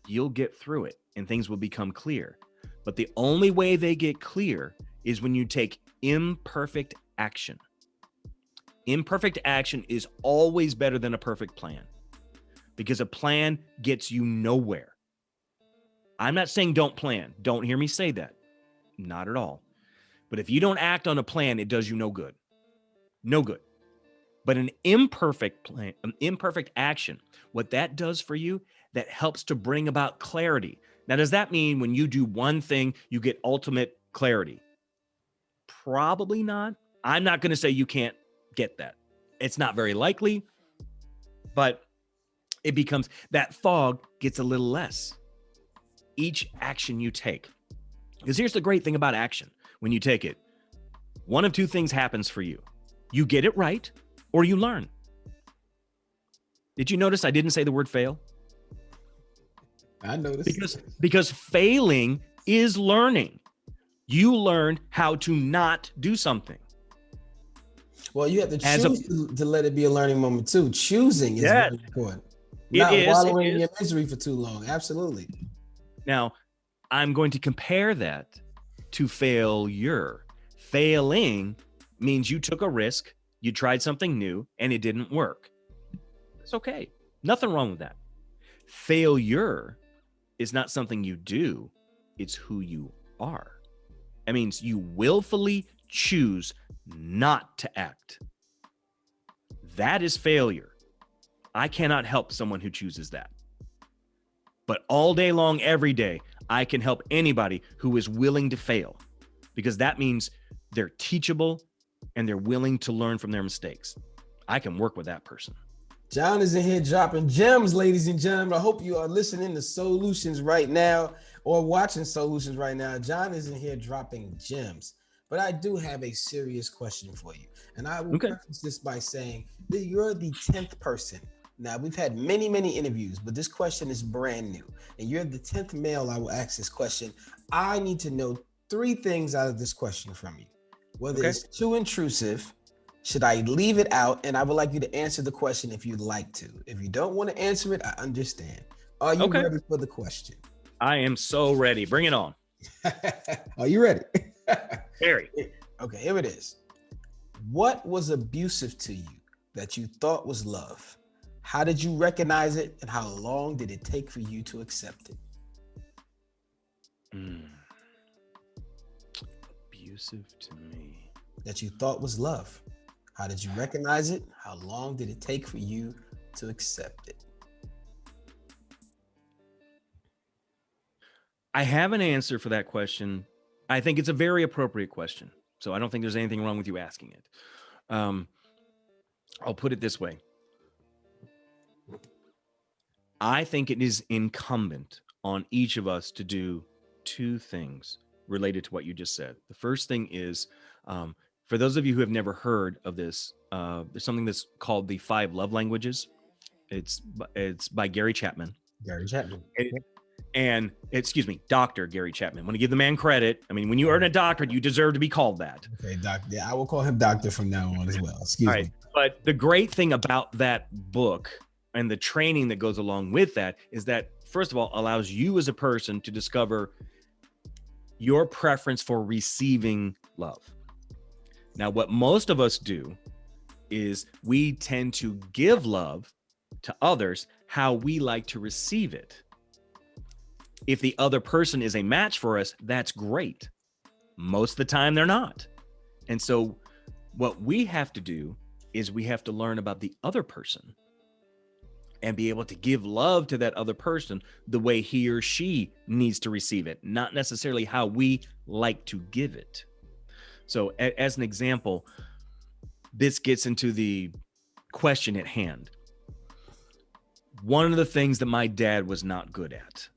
you'll get through it and things will become clear. But the only way they get clear is when you take imperfect action. Imperfect action is always better than a perfect plan, because a plan gets you nowhere. I'm not saying don't plan. Don't hear me say that. Not at all. But if you don't act on a plan, it does you no good. No good. But an imperfect plan, an imperfect action, what that does for you, that helps to bring about clarity. Now, does that mean when you do one thing, you get ultimate clarity? Probably not. I'm not going to say you can't get that. It's not very likely, but it becomes, that fog gets a little less each action you take. Because here's the great thing about action. When you take it, one of two things happens for you. You get it right, or you learn. Did you notice I didn't say the word fail? I noticed. Because failing is learning. You learn how to not do something. Well, you have to choose to let it be a learning moment too. Choosing is very important. Not wallowing in your misery for too long. Absolutely. Now, I'm going to compare that to failure. Failing means you took a risk, you tried something new, and it didn't work. It's okay. Nothing wrong with that. Failure is not something you do. It's who you are. That means you willfully choose not to act. That is failure. I cannot help someone who chooses that. But all day long, every day, I can help anybody who is willing to fail, because that means they're teachable and they're willing to learn from their mistakes. I can work with that person. John is in here dropping gems, ladies and gentlemen. I hope you are listening to SOULutions right now or watching SOULutions right now. John is in here dropping gems. But I do have a serious question for you. And I will preface this by saying that you're the 10th person. Now, we've had many, many interviews, but this question is brand new. And you're the 10th male I will ask this question. I need to know 3 things out of this question from you. Whether it's too intrusive, should I leave it out? And I would like you to answer the question if you'd like to. If you don't want to answer it, I understand. Are you ready for the question? I am so ready. Bring it on. Are you ready? Very. Okay, here it is. What was abusive to you that you thought was love? How did you recognize it, and how long did it take for you to accept it? Abusive to me. That you thought was love. How did you recognize it? How long did it take for you to accept it? I have an answer for that question. I think it's a very appropriate question. So I don't think there's anything wrong with you asking it. I'll put it this way. I think it is incumbent on each of us to do two things related to what you just said. The first thing is, for those of you who have never heard of this, there's something that's called the 5 love languages. It's by Gary Chapman. Gary Chapman. And excuse me, Dr. Gary Chapman. I want to give the man credit. I mean, when you earn a doctorate, you deserve to be called that. Okay, doctor. Yeah, I will call him doctor from now on as well. Excuse me. But the great thing about that book and the training that goes along with that is that, first of all, allows you as a person to discover your preference for receiving love. Now, what most of us do is we tend to give love to others how we like to receive it. If the other person is a match for us, that's great. Most of the time, they're not. And so what we have to do is we have to learn about the other person and be able to give love to that other person the way he or she needs to receive it, not necessarily how we like to give it. So as an example, this gets into the question at hand. One of the things that my dad was not good at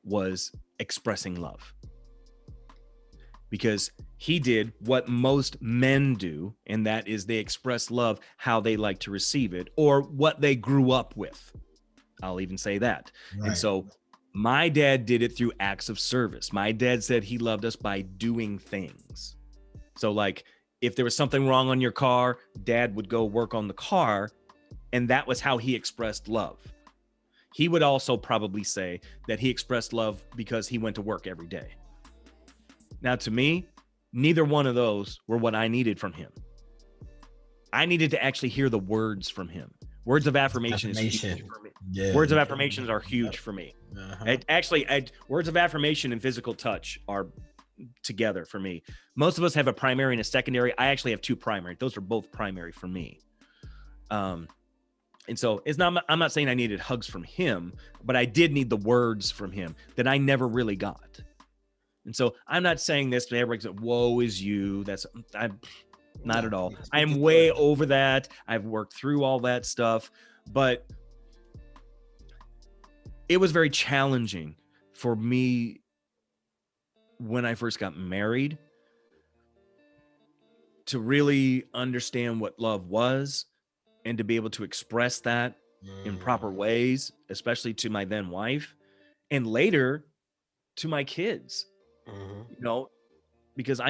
was expressing love, because he did what most men do, and that is they express love how they like to receive it or what they grew up with. I'll even say that. Right. And so my dad did it through acts of service. My dad said he loved us by doing things. So like if there was something wrong on your car, dad would go work on the car, and that was how he expressed love. He would also probably say that he expressed love because he went to work every day. Now, to me, neither one of those were what I needed from him. I needed to actually hear the words from him. Words of affirmation is huge for me. Yeah. Words of affirmations are huge for me. Words of affirmation and physical touch are together for me. Most of us have a primary and a secondary. I actually have 2 primary. Those are both primary for me. And so I'm not saying I needed hugs from him, but I did need the words from him that I never really got. And so I'm not saying this to everybody said, woe is you. I'm not at all. I am way over that. I've worked through all that stuff, but it was very challenging for me when I first got married to really understand what love was and to be able to express that in proper ways, especially to my then wife and later to my kids, because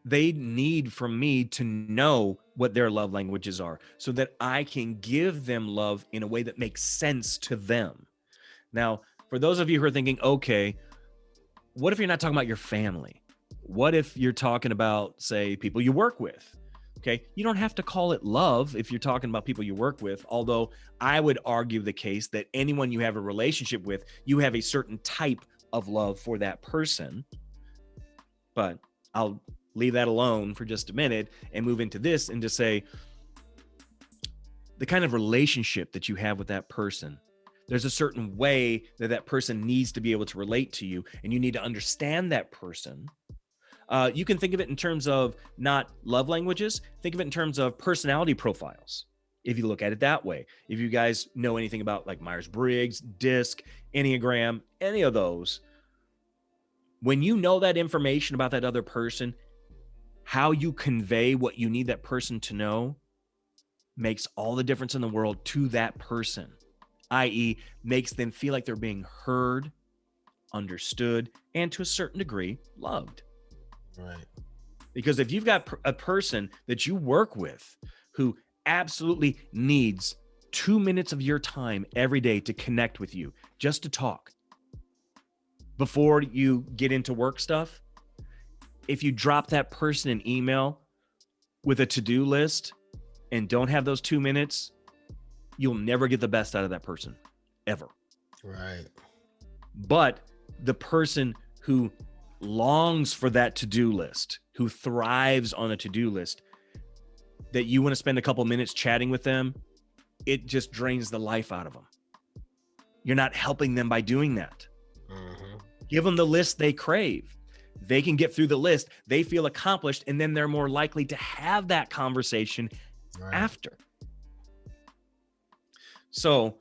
they need from me to know what their love languages are so that I can give them love in a way that makes sense to them. Now, for those of you who are thinking, okay, what if you're not talking about your family? What if you're talking about, say, people you work with? Okay, you don't have to call it love if you're talking about people you work with, although I would argue the case that anyone you have a relationship with, you have a certain type of love for that person. But I'll leave that alone for just a minute and move into this and just say the kind of relationship that you have with that person. There's a certain way that person needs to be able to relate to you, and you need to understand that person. You can think of it in terms of not love languages. Think of it in terms of personality profiles. If you look at it that way, if you guys know anything about like Myers-Briggs, DISC, Enneagram, any of those, when you know that information about that other person, how you convey what you need that person to know makes all the difference in the world to that person, i.e. makes them feel like they're being heard, understood, and to a certain degree, loved. Right. Because if you've got a person that you work with who absolutely needs 2 minutes of your time every day to connect with you, just to talk before you get into work stuff, if you drop that person an email with a to-do list and don't have those 2 minutes, you'll never get the best out of that person, ever. Right. But the person who longs for that to-do list, who thrives on a to-do list, that you want to spend a couple minutes chatting with them, it just drains the life out of them. You're not helping them by doing that. Mm-hmm. Give them the list they crave. They can get through the list. They feel accomplished, and then they're more likely to have that conversation after. So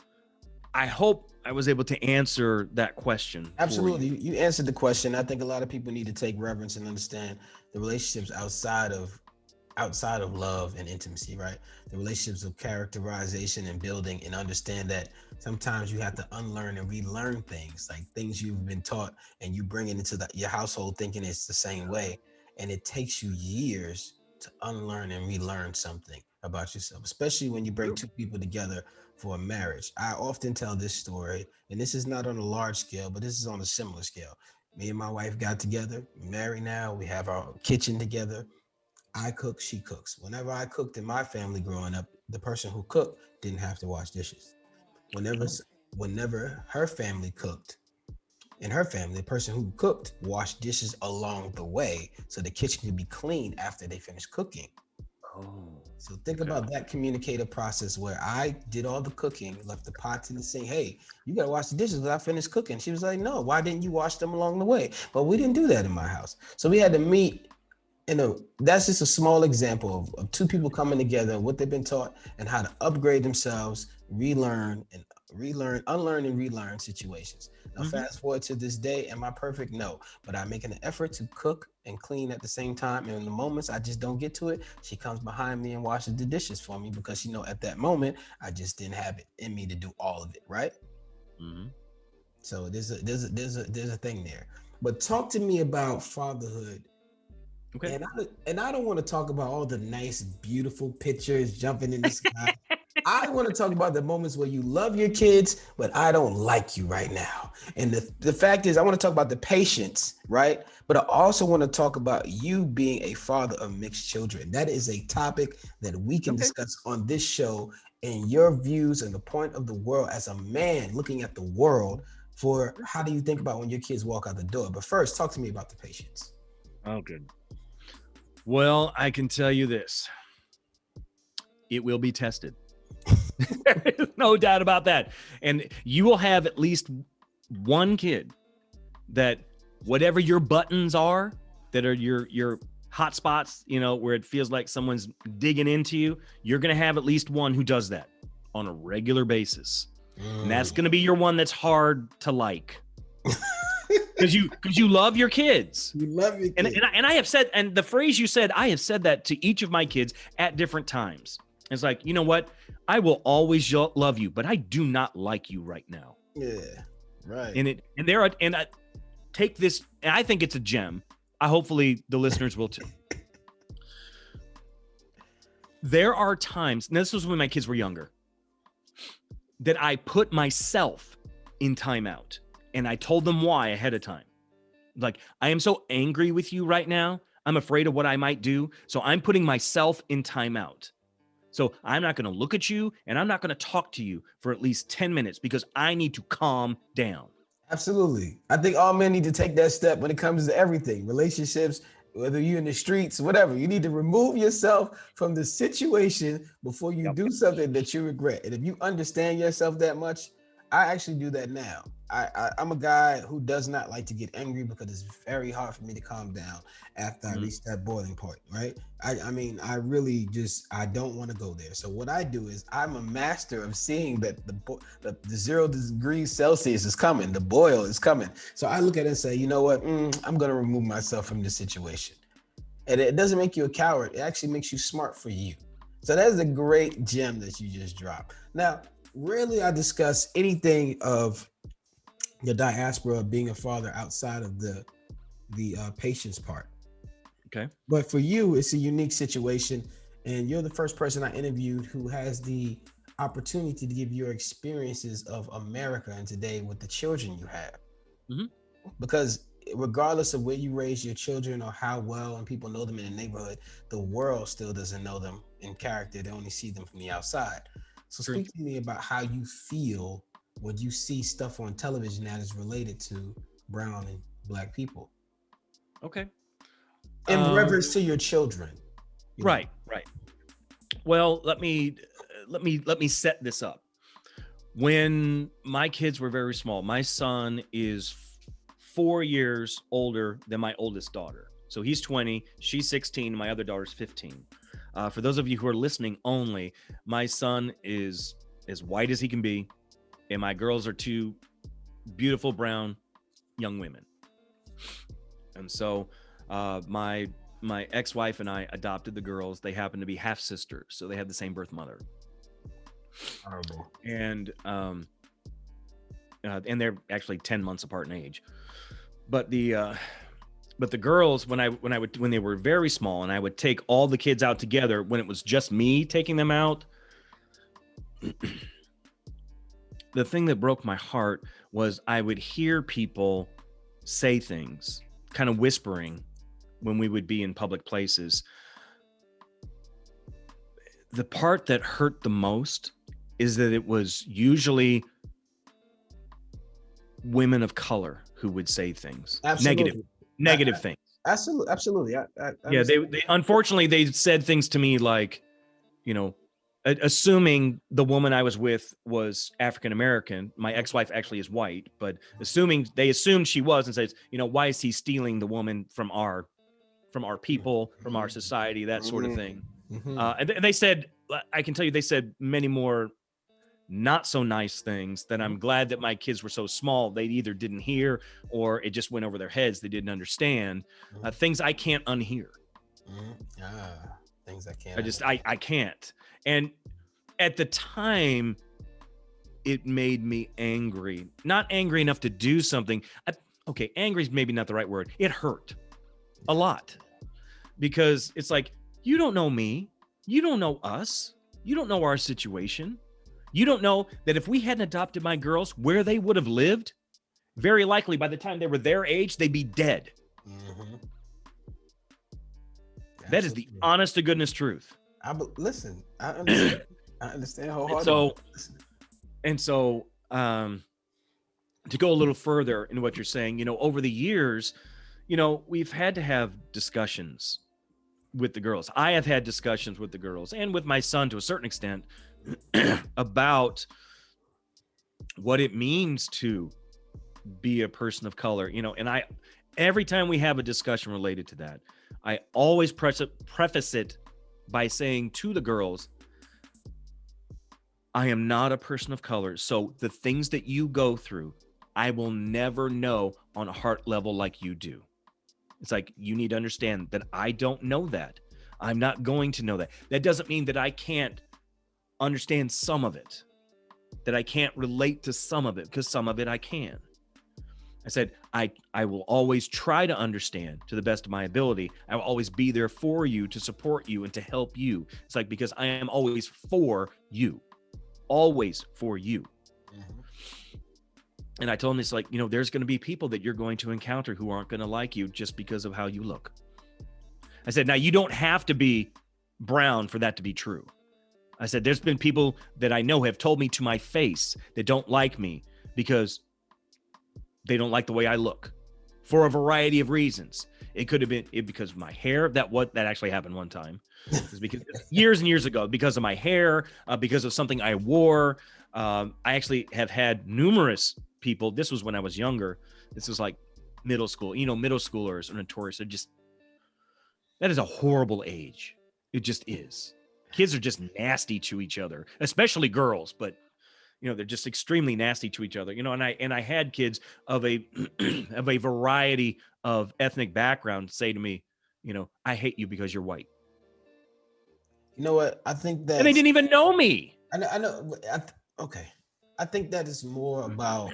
I hope I was able to answer that question. Absolutely. You answered the question. I think a lot of people need to take reverence and understand the relationships outside of love and intimacy, right? The relationships of characterization and building, and understand that sometimes you have to unlearn and relearn things, like things you've been taught and you bring it into your household thinking it's the same way. And it takes you years to unlearn and relearn something about yourself, especially when you bring two people together for a marriage. I often tell this story, and this is not on a large scale, but this is on a similar scale. Me and my wife got together, we're married now, we have our kitchen together. I cook, she cooks. Whenever I cooked in my family growing up, the person who cooked didn't have to wash dishes. Whenever her family cooked, in her family, the person who cooked washed dishes along the way so the kitchen could be clean after they finished cooking. So think about that communicative process where I did all the cooking, left the pots in the sink. Hey, you got to wash the dishes because I finished cooking. She was like, no, why didn't you wash them along the way? But we didn't do that in my house. So we had to meet. That's just a small example of two people coming together, what they've been taught, and how to upgrade themselves, unlearn and relearn situations. Now, fast forward to this day, am I perfect? No, but I make an effort to cook and clean at the same time. And in the moments I just don't get to it, she comes behind me and washes the dishes for me because at that moment I just didn't have it in me to do all of it, right? Mm-hmm. So there's a thing there. But talk to me about fatherhood. Okay. And I don't want to talk about all the nice, beautiful pictures jumping in the sky. I want to talk about the moments where you love your kids, but I don't like you right now. And the fact is, I want to talk about the patience, right? But I also want to talk about you being a father of mixed children. That is a topic that we can discuss on this show, and your views and the point of the world as a man looking at the world for how do you think about when your kids walk out the door. But first, talk to me about the patience. Oh, good. Well, I can tell you this. It will be tested. There's no doubt about that. And you will have at least one kid that whatever your buttons are, that are your hot spots, where it feels like someone's digging into you, you're going to have at least one who does that on a regular basis. And that's going to be your one that's hard to like. Because you love your kids. You love your kids. And I have said, and the phrase you said, I have said that to each of my kids at different times. It's like, you know what? I will always love you, but I do not like you right now. Yeah, right. And I take this, and I think it's a gem. Hopefully the listeners will too. There are times, and this was when my kids were younger, that I put myself in timeout. And I told them why ahead of time. Like, I am so angry with you right now. I'm afraid of what I might do. So I'm putting myself in timeout. So I'm not going to look at you, and I'm not going to talk to you for at least 10 minutes because I need to calm down. Absolutely. I think all men need to take that step when it comes to everything, relationships, whether you're in the streets, whatever. You need to remove yourself from the situation before you do something that you regret. And if you understand yourself that much, I actually do that now. I'm a guy who does not like to get angry because it's very hard for me to calm down after I reach that boiling point, right? I mean, I really I don't want to go there. So what I do is I'm a master of seeing that the 0 degrees Celsius is coming, the boil is coming. So I look at it and say, you know what? I'm going to remove myself from this situation. And it doesn't make you a coward. It actually makes you smart for you. So that's a great gem that you just dropped. Now, rarely I discuss anything of the diaspora of being a father outside of the patience part. Okay. But for you, it's a unique situation, and you're the first person I interviewed who has the opportunity to give your experiences of America and today with the children you have. Mm-hmm. Because regardless of where you raise your children or how well and people know them in the neighborhood, the world still doesn't know them in character. They only see them from the outside. So True. speak to me about how you feel when you see stuff on television that is related to brown and black people Okay. in Um, reverence to your children. You know. right. Right. Well, let me set this up. When my kids were very small, my son is 4 years older than my oldest daughter. So he's 20, she's 16, my other daughter's 15. For those of you who are listening only, my son is as white as he can be, and my girls are two beautiful brown young women. And so my ex-wife and I adopted the girls. They happen to be half sisters, so they have the same birth mother. Horrible. And they're actually 10 months apart in age. But the girls, when they were very small, and I would take all the kids out together, when it was just me taking them out, the thing that broke my heart was I would hear people say things, kind of whispering, when we would be in public places. The part that hurt the most is that it was usually women of color who would say things. Absolutely. Negative things. Absolutely. Yeah, they unfortunately they said things to me like, you know, assuming the woman I was with was African American. My ex-wife actually is white, but they assumed she was, and says, you know, why is he stealing the woman from our people, from our society, that sort of thing. And they said, I can tell you, they said many more not so nice things that I'm glad that my kids were so small. They either didn't hear or it just went over their heads. They didn't understand things I can't unhear. Things I can't. I can't. And at the time, it made me angry. Not angry enough to do something. Okay, angry is maybe not the right word. It hurt a lot because it's like, you don't know me. You don't know us. You don't know our situation. You don't know that if we hadn't adopted my girls, where they would have lived, very likely by the time they were their age, they'd be dead. That is the honest to goodness truth. Listen, I understand. I understand wholeheartedly. And so, to go a little further into what you're saying, you know, over the years, you know, we've had to have discussions with the girls. I have had discussions with the girls and with my son to a certain extent about what it means to be a person of color, you know, and every time we have a discussion related to that, I always preface it by saying to the girls, I am not a person of color. So the things that you go through, I will never know on a heart level like you do. It's like, you need to understand that I don't know that. I'm not going to know that. That doesn't mean that I can't understand some of it, that I can't relate to some of it, because some of it I can. I said, I will always try to understand to the best of my ability. I will always be there for you, to support you and to help you. It's like, because I am always for you, always for you. And I told him, it's like, you know, there's going to be people that you're going to encounter who aren't going to like you just because of how you look. I said, now you don't have to be brown for that to be true. I said, there's been people that I know have told me to my face that don't like me because they don't like the way I look for a variety of reasons. It could have been because of my hair. That actually happened one time. It was because years and years ago, because of my hair, because of something I wore. I actually have had numerous people. This was when I was younger. This was like middle school. You know, middle schoolers are notorious. That is a horrible age. It just is. Kids are just nasty to each other, especially girls, but you know, they're just extremely nasty to each other, you know, and I had kids of a of a variety of ethnic backgrounds say to me, you know, I hate you because you're white. You know what? I think that, and they didn't even know me. I know. Okay. I think that is more about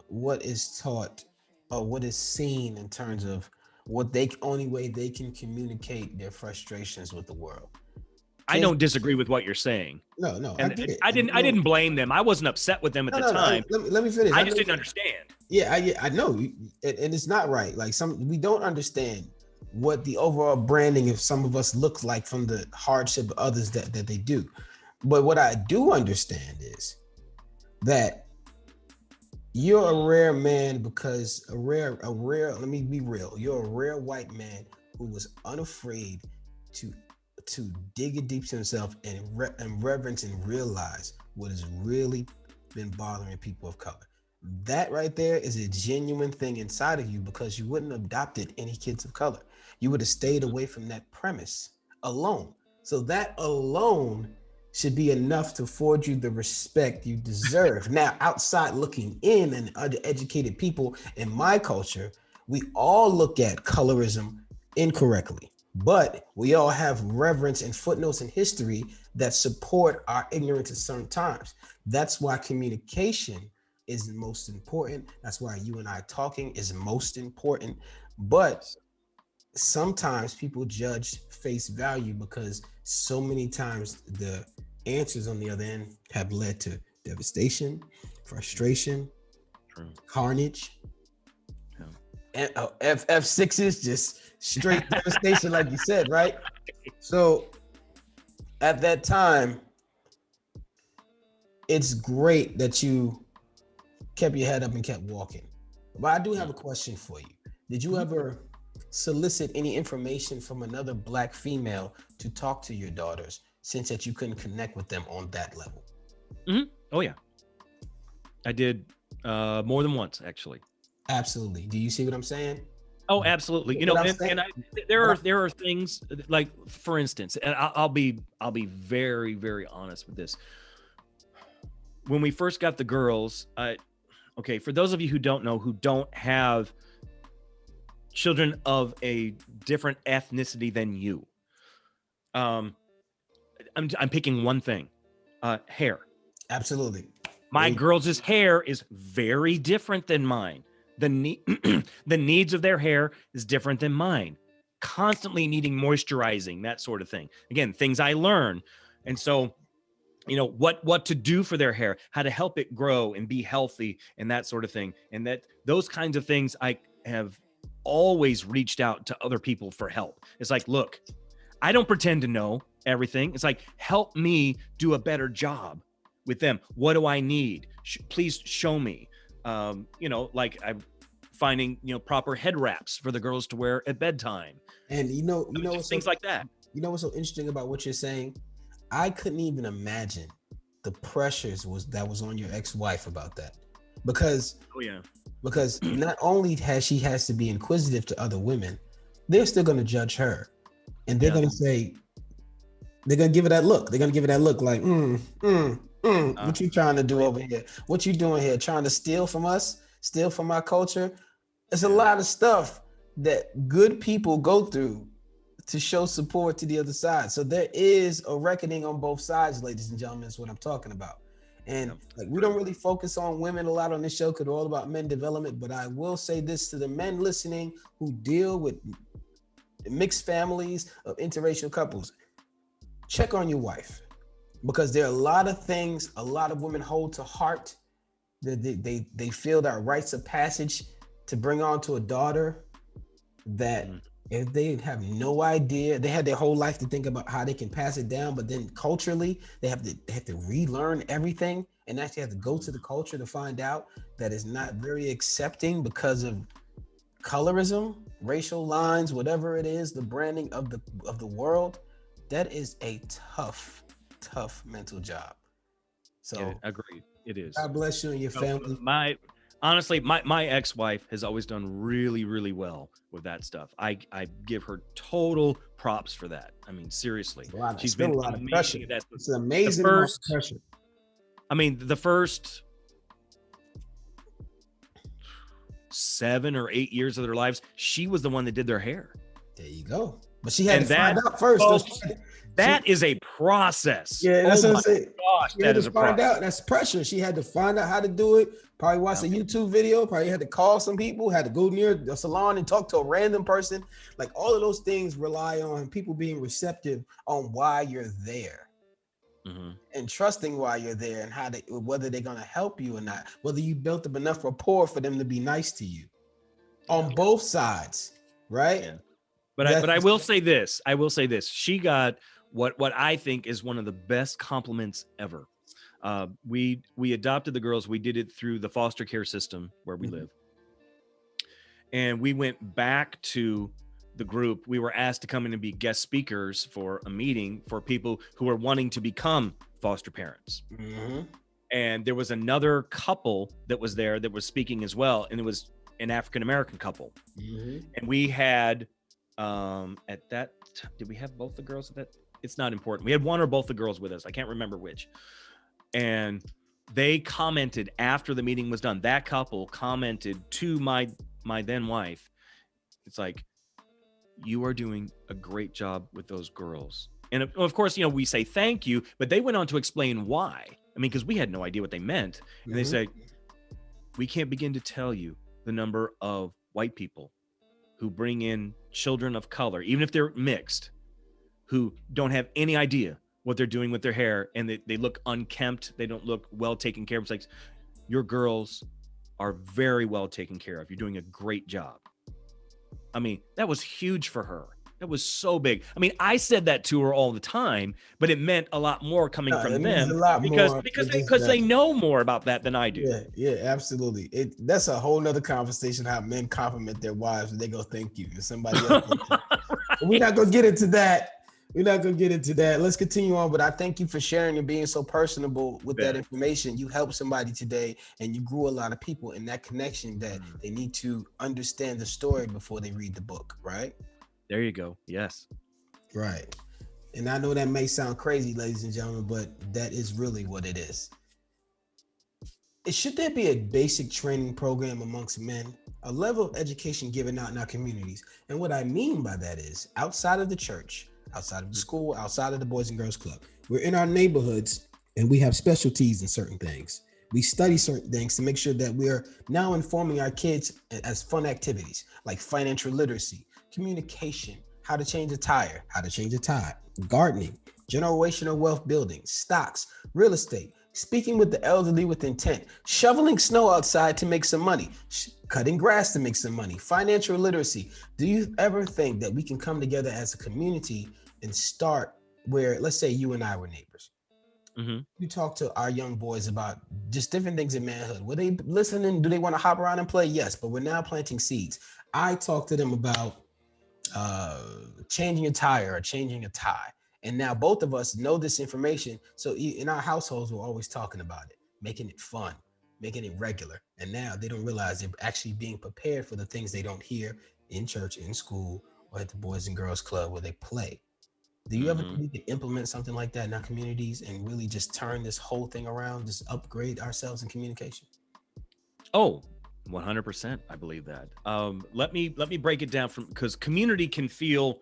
what is taught or what is seen in terms of what only way they can communicate their frustrations with the world. I don't disagree with what you're saying. No, I And get it. I didn't blame them. I wasn't upset with them at the time. Let me finish. I just didn't understand. Yeah, I know, and it's not right. Like we don't understand what the overall branding of some of us looks like from the hardship of others that they do. But what I do understand is that you're a rare man because a rare, let me be real. You're a rare white man who was unafraid to dig it deep to himself and reverence and realize what has really been bothering people of color. That right there is a genuine thing inside of you, because you wouldn't have adopted any kids of color. You would have stayed away from that premise alone. So that alone should be enough to afford you the respect you deserve. Now, outside looking in, and other educated people in my culture, we all look at colorism incorrectly, but we all have reverence and footnotes in history that support our ignorance at certain times. That's why communication is most important. That's why you and I talking is most important. But sometimes people judge face value because so many times the answers on the other end have led to devastation, frustration, carnage, and F6s, just straight devastation, like you said, right? So at that time, it's great that you kept your head up and kept walking. But I do have a question for you. Did you ever solicit any information from another Black female to talk to your daughters, since that you couldn't connect with them on that level? Oh yeah, I did more than once, actually. Absolutely. Do you see what I'm saying? Oh, absolutely. You know, there are things like, for instance, and I'll be very, very honest with this. When we first got the girls, okay, for those of you who don't know, who don't have children of a different ethnicity than you, I'm picking one thing: hair. Absolutely. My girls' hair is very different than mine. The needs of their hair is different than mine. Constantly needing moisturizing, that sort of thing. Again, things I learn. And so, you know, what to do for their hair, how to help it grow and be healthy, and that sort of thing. And that those kinds of things, I have always reached out to other people for help. It's like, look, I don't pretend to know everything. It's like, help me do a better job with them. What do I need? Please show me. You know, like I'm finding, you know, proper head wraps for the girls to wear at bedtime. And you know, things like that. You know what's so interesting about what you're saying? I couldn't even imagine the pressures that was on your ex-wife about that, because not only has to be inquisitive to other women, they're still going to judge her, and they're going to say, they're going to give it that look. They're going to give it that look like, what you trying to do over here? What you doing here? Trying to steal from us? Steal from our culture? It's a lot of stuff that good people go through to show support to the other side. So there is a reckoning on both sides, ladies and gentlemen, is what I'm talking about. And like, we don't really focus on women a lot on this show because we're all about men development. But I will say this to the men listening who deal with mixed families of interracial couples: check on your wife, because there are a lot of things a lot of women hold to heart that they feel that rites of passage to bring on to a daughter, that if they have no idea, they had their whole life to think about how they can pass it down, but then culturally they have to relearn everything, and actually have to go to the culture to find out that it's not very accepting because of colorism, racial lines, whatever it is, the branding of the world. That is a tough mental job. So yeah, agreed. It is. God bless you and your family. Honestly, my ex-wife has always done really, really well with that stuff. I give her total props for that. I mean, seriously, she's been a lot of pressure. It's an amazing amount of pressure. I mean, the first 7 or 8 years of their lives, she was the one that did their hair. There you go. But she had And to find that, out first. Though. folks, that is a process. Yeah, that's Oh what my I'm saying. gosh, She that had is to a find process. out. That's pressure. She had to find out how to do it. Probably watch a YouTube video. Probably had to call some people. Had to go near the salon and talk to a random person. Like all of those things rely on people being receptive on why you're there. And trusting why you're there and how whether they're gonna help you or not. Whether you built up enough rapport for them to be nice to you. On both sides, right? Yeah. But I will say this. She got what I think is one of the best compliments ever. We adopted the girls. We did it through the foster care system where we live. And we went back to the group. We were asked to come in and be guest speakers for a meeting for people who are wanting to become foster parents. And there was another couple that was there that was speaking as well. And it was an African-American couple. And we had, at that, did we have both the girls at that? It's not important. We had one or both the girls with us. I can't remember which. And they commented after the meeting was done. That couple commented to my then wife. It's like, you are doing a great job with those girls. And of course, you know, we say thank you, but they went on to explain why. I mean, because we had no idea what they meant. And they say, we can't begin to tell you the number of white people who bring in children of color, even if they're mixed, who don't have any idea what they're doing with their hair, and they look unkempt. They don't look well taken care of. It's like, your girls are very well taken care of. You're doing a great job. I mean, that was huge for her. That was so big. I mean, I said that to her all the time, but it meant a lot more coming from them because they know more about that than I do. Yeah, absolutely. That's a whole nother conversation, how men compliment their wives and they go thank you and somebody else. Right. We're not gonna get into that. Let's continue on, but I thank you for sharing and being so personable with that information. You helped somebody today and you grew a lot of people in that connection that they need to understand the story before they read the book, right? There you go. Yes. Right. And I know that may sound crazy, ladies and gentlemen, but that is really what it is. Should there be a basic training program amongst men, a level of education given out in our communities? And what I mean by that is outside of the church, outside of the school, outside of the Boys and Girls Club, we're in our neighborhoods and we have specialties in certain things. We study certain things to make sure that we're now informing our kids as fun activities like financial literacy, communication, how to change a tire, how to change a tie, gardening, generational wealth building, stocks, real estate, speaking with the elderly with intent, shoveling snow outside to make some money, cutting grass to make some money, financial literacy. Do you ever think that we can come together as a community and start where, let's say you and I were neighbors. You talk to our young boys about just different things in manhood. Were they listening? Do they want to hop around and play? Yes, but we're now planting seeds. I talk to them about changing a tire or changing a tie. And now both of us know this information. So in our households, we're always talking about it, making it fun, making it regular. And now they don't realize they're actually being prepared for the things they don't hear in church, in school, or at the Boys and Girls Club where they play. Do you ever think we can implement something like that in our communities and really just turn this whole thing around, just upgrade ourselves in communication? Oh, 100%. I believe that. Let me break it down because community can feel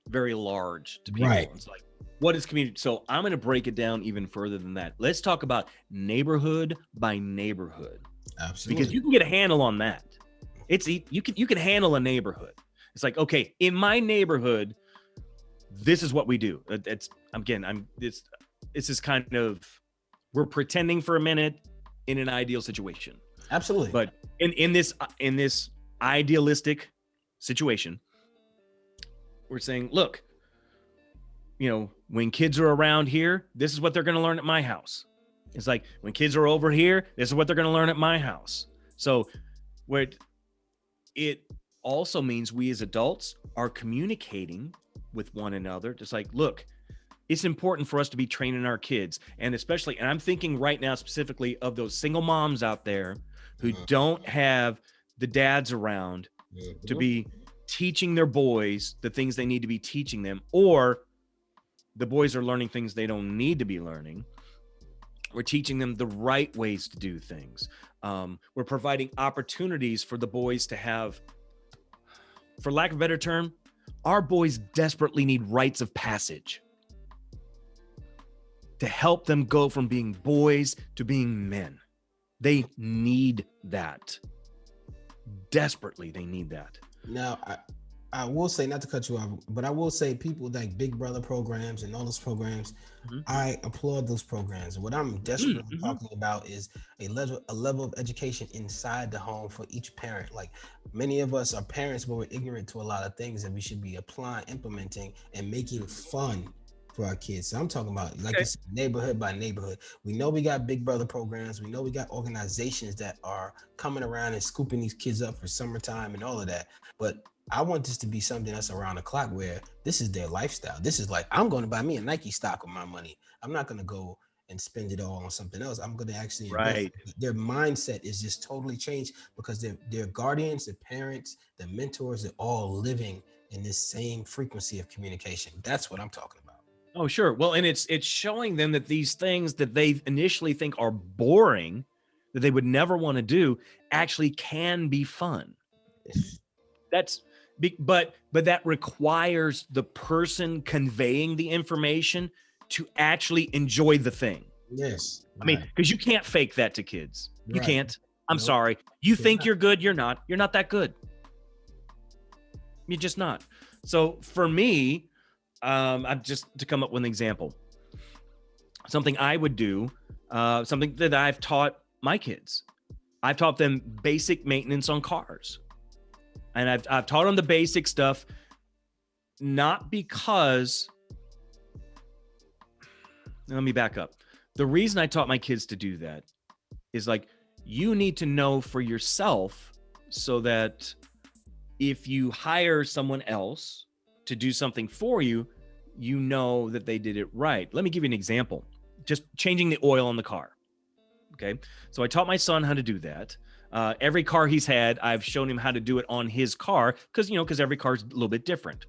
very large to people. Right. It's like, what is community? So I'm going to break it down even further than that. Let's talk about neighborhood by neighborhood. Absolutely. Because you can get a handle on that. You can handle a neighborhood. It's like, okay, in my neighborhood, this is what we do. It's this kind of, we're pretending for a minute in an ideal situation. Absolutely. But in this idealistic situation, we're saying, look, you know, when kids are around here, this is what they're going to learn at my house. It's like, when kids are over here, this is what they're going to learn at my house. So what it also means, we as adults are communicating with one another. Just like, look, it's important for us to be training our kids. And especially, and I'm thinking right now specifically of those single moms out there who don't have the dads around to be teaching their boys the things they need to be teaching them, or the boys are learning things they don't need to be learning. We're teaching them the right ways to do things. We're providing opportunities for the boys to have, for lack of a better term, Our boys desperately need rites of passage to help them go from being boys to being men. They need that. Desperately, they need that. Now, I will say, not to cut you off, but I will say people like Big Brother programs and all those programs, I applaud those programs. What I'm desperately talking about is a level of education inside the home for each parent. Like many of us are parents, but we're ignorant to a lot of things that we should be applying, implementing, and making fun for our kids. So I'm talking about, like you said, neighborhood by neighborhood. We know we got Big Brother programs. We know we got organizations that are coming around and scooping these kids up for summertime and all of that. But I want this to be something that's around the clock where this is their lifestyle. This is like, I'm going to buy me a Nike stock with my money. I'm not going to go and spend it all on something else. I'm going to actually invest. Their mindset is just totally changed because their guardians, their parents, their mentors, they're all living in this same frequency of communication. That's what I'm talking about. Oh, sure. Well, and it's showing them that these things that they initially think are boring, that they would never want to do, actually can be fun. But that requires the person conveying the information to actually enjoy the thing. Yes. I mean, because you can't fake that to kids. You can't. I'm sorry. You think you're good. You're not. You're not that good. You're just not. So for me, I'm just to come up with an example. Something I would do, something that I've taught my kids. I've taught them basic maintenance on cars. And I've taught them the basic stuff, not because, let me back up. The reason I taught my kids to do that is like, you need to know for yourself so that if you hire someone else to do something for you, you know that they did it right. Let me give you an example. Just changing the oil on the car. Okay. So I taught my son how to do that. Every car he's had, I've shown him how to do it on his car because every car is a little bit different.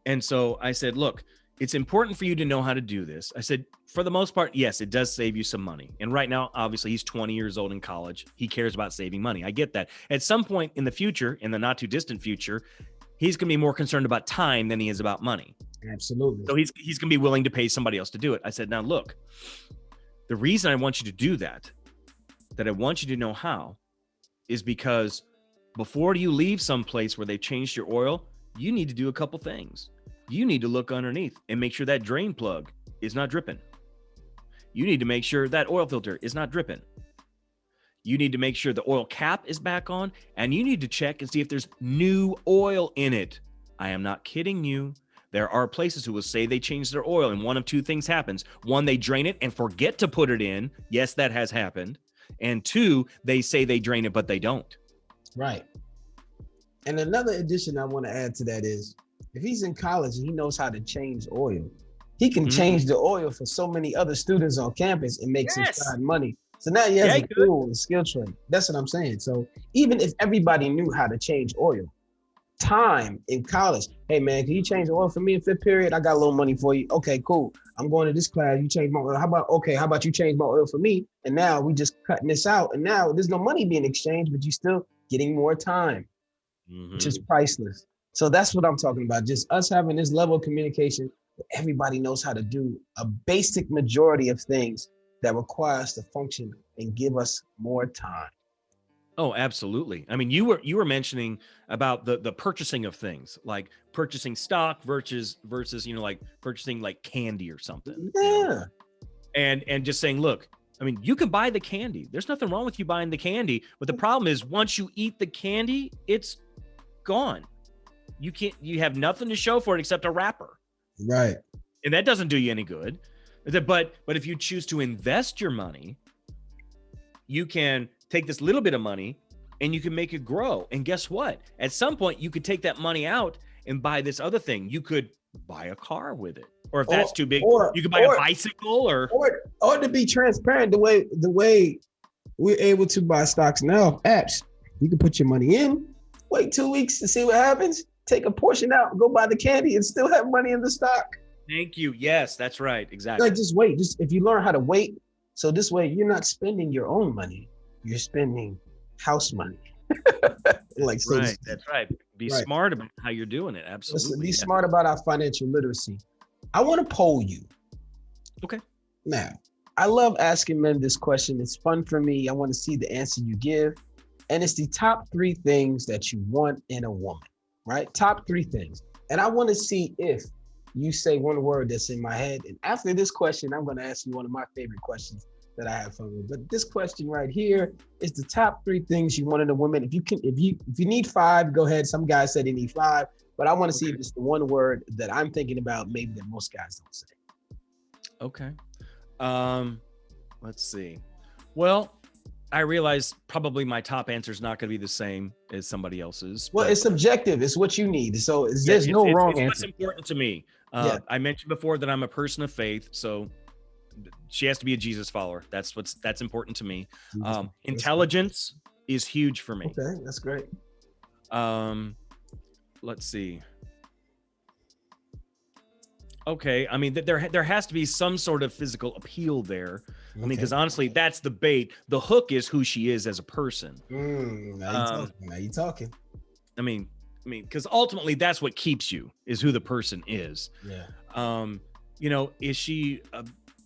And so I said, look, it's important for you to know how to do this. I said, for the most part, yes, it does save you some money. And right now, obviously, he's 20 years old in college. He cares about saving money. I get that. At some point in the future, in the not too distant future, he's going to be more concerned about time than he is about money. Absolutely. So he's going to be willing to pay somebody else to do it. I said, now look, the reason I want you to do that I want you to know how, is because before you leave someplace where they've changed your oil, you need to do a couple things. You need to look underneath and make sure that drain plug is not dripping. You need to make sure that oil filter is not dripping. You need to make sure the oil cap is back on, and you need to check and see if there's new oil in it. I am not kidding you. There are places who will say they changed their oil, and one of two things happens. One, they drain it and forget to put it in. Yes, that has happened. And two, they say they drain it, but they don't. Right. And another addition I want to add to that is, if he's in college and he knows how to change oil, he can change the oil for so many other students on campus and make some side money. So now he has a tool and skill trade. That's what I'm saying. So even if everybody knew how to change oil, time in college, hey man, can you change the oil for me in fifth period? I got a little money for you. Okay, cool. I'm going to this class. You change my oil. How about you change my oil for me? And now we just cutting this out. And now there's no money being exchanged, but you're still getting more time, which is priceless. So that's what I'm talking about. Just us having this level of communication where everybody knows how to do a basic majority of things that require us to function and give us more time. Oh, absolutely. I mean, you were mentioning about the purchasing of things, like purchasing stock versus like purchasing like candy or something. Yeah. And just saying, look, I mean, you can buy the candy. There's nothing wrong with you buying the candy, but the problem is once you eat the candy, it's gone. You have nothing to show for it except a wrapper. Right. And that doesn't do you any good. But if you choose to invest your money, you can take this little bit of money and you can make it grow. And guess what? At some point, you could take that money out and buy this other thing. You could buy a car with it. Or if that's too big, you could buy a bicycle or to be transparent, the way we're able to buy stocks now, apps, you can put your money in, wait 2 weeks to see what happens, take a portion out, go buy the candy and still have money in the stock. Thank you. Yes, that's right. Exactly. Like just wait. If you learn how to wait, so this way you're not spending your own money, you're spending house money. Like, so to Right. speak. That's right. Be Right. smart about how you're doing it. Listen, be Absolutely. Yeah. smart about our financial literacy. I want to poll you. Okay. Now, I love asking men this question. It's fun for me. I want to see the answer you give. And it's the top 3 things that you want in a woman, right? Top 3 things. And I want to see if you say one word that's in my head. And after this question, I'm going to ask you one of my favorite questions that I have fun with. But this question right here is the top 3 things you want in a woman. If you need 5, go ahead. Some guys said they need 5, but I want to see if it's the one word that I'm thinking about, maybe that most guys don't say. Okay. Let's see. Well, I realize probably my top answer is not going to be the same as somebody else's. Well, it's subjective. It's what you need. So there's no wrong it's what's answer. important to me. Yeah. I mentioned before that I'm a person of faith, so she has to be a Jesus follower. That's important to me. Intelligence is huge for me. Okay, that's great. Let's see. Okay, I mean, there has to be some sort of physical appeal there. I mean, because honestly, that's the bait. The hook is who she is as a person. Now you're talking. I mean, because ultimately that's what keeps you, is who the person is. Yeah. You know, is she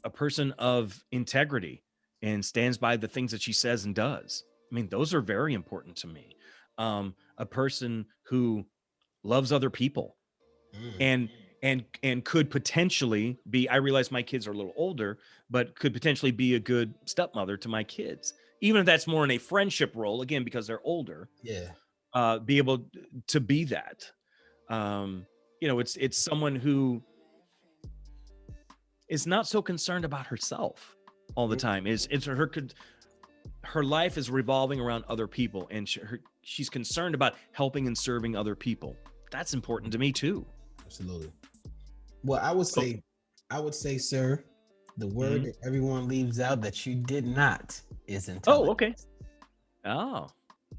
a person of integrity and stands by the things that she says and does? I mean, those are very important to me. A person who loves other people and could potentially be, I realize my kids are a little older, but could potentially be a good stepmother to my kids, even if that's more in a friendship role, again, because they're older. Yeah. Be able to be that. You know, it's someone who is not so concerned about herself all the time. Her life is revolving around other people, and she's concerned about helping and serving other people. That's important to me too. Absolutely. Well, I would say, sir, the word that everyone leaves out that you did not is intelligence. Oh, okay. Oh,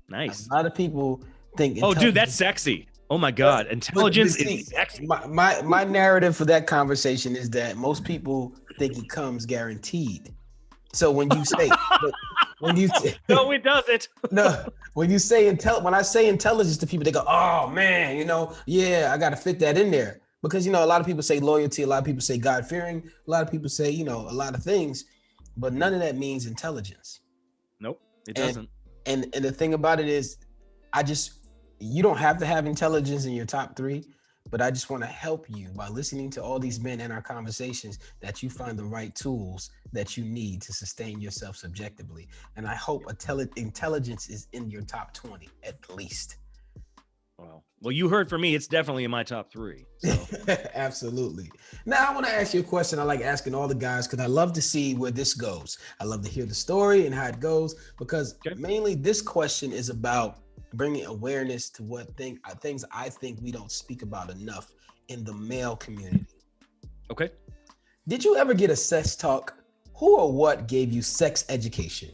nice. A lot of people think. Oh, dude, that's sexy. Oh my God, intelligence is sexy. My narrative for that conversation is that most people think it comes guaranteed. So when you say, no, it doesn't. No, when you say when I say intelligence to people, they go, "Oh man, yeah, I got to fit that in there." Because a lot of people say loyalty, a lot of people say God-fearing, a lot of people say a lot of things, but none of that means intelligence. Nope, it doesn't. And the thing about it is, you don't have to have intelligence in your top 3, but I just want to help you by listening to all these men in our conversations that you find the right tools that you need to sustain yourself subjectively. And I hope intelligence is in your top 20 at least. Well, you heard from me. It's definitely in my top 3. So. Absolutely. Now I want to ask you a question. I like asking all the guys because I love to see where this goes. I love to hear the story and how it goes, because mainly this question is about bringing awareness to things I think we don't speak about enough in the male community. Okay. Did you ever get a sex talk? Who or what gave you sex education?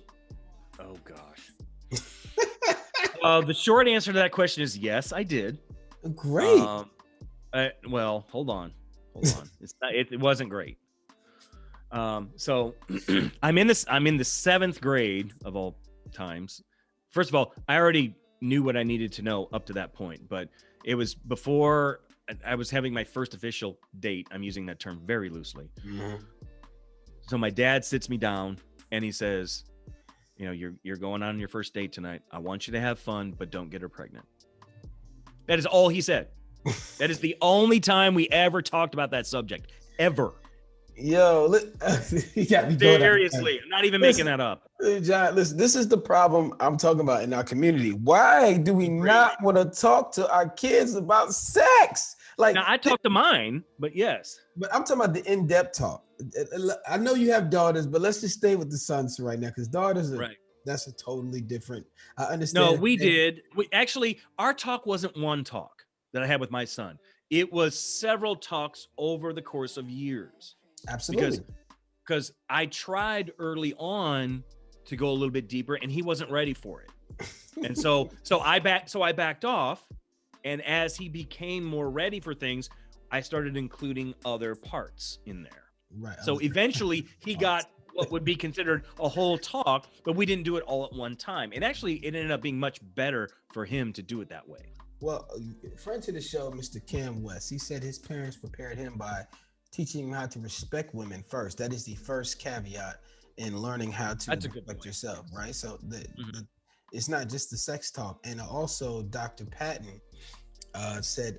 Oh gosh. The short answer to that question is yes, I did. Great. Well, hold on. It wasn't great. So I'm in the 7th grade of all times. First of all, I already knew what I needed to know up to that point, but it was before I was having my first official date. I'm using that term very loosely. Mm-hmm. So my dad sits me down and he says, you're going on your first date tonight. I want you to have fun, but don't get her pregnant. That is all he said. That is the only time we ever talked about that subject, ever. Yo, you got me going. Seriously, I'm not even making that up. John, listen, this is the problem I'm talking about in our community. Why do we not want to talk to our kids about sex? Like, now, I talk to mine, but yes. But I'm talking about the in-depth talk. I know you have daughters, but let's just stay with the sons right now, because daughters are that's a totally different. I understand. No, we did. Actually, our talk wasn't one talk that I had with my son. It was several talks over the course of years. Absolutely. Because I tried early on to go a little bit deeper, and he wasn't ready for it. And so I backed off, and as he became more ready for things, I started including other parts in there. Right. So eventually he got what would be considered a whole talk, but we didn't do it all at one time. And actually, it ended up being much better for him to do it that way. Well, a friend to the show, Mr. Cam West, he said his parents prepared him by teaching him how to respect women first. That is the first caveat in learning how to respect yourself, right? So it's not just the sex talk. And also, Dr. Patton said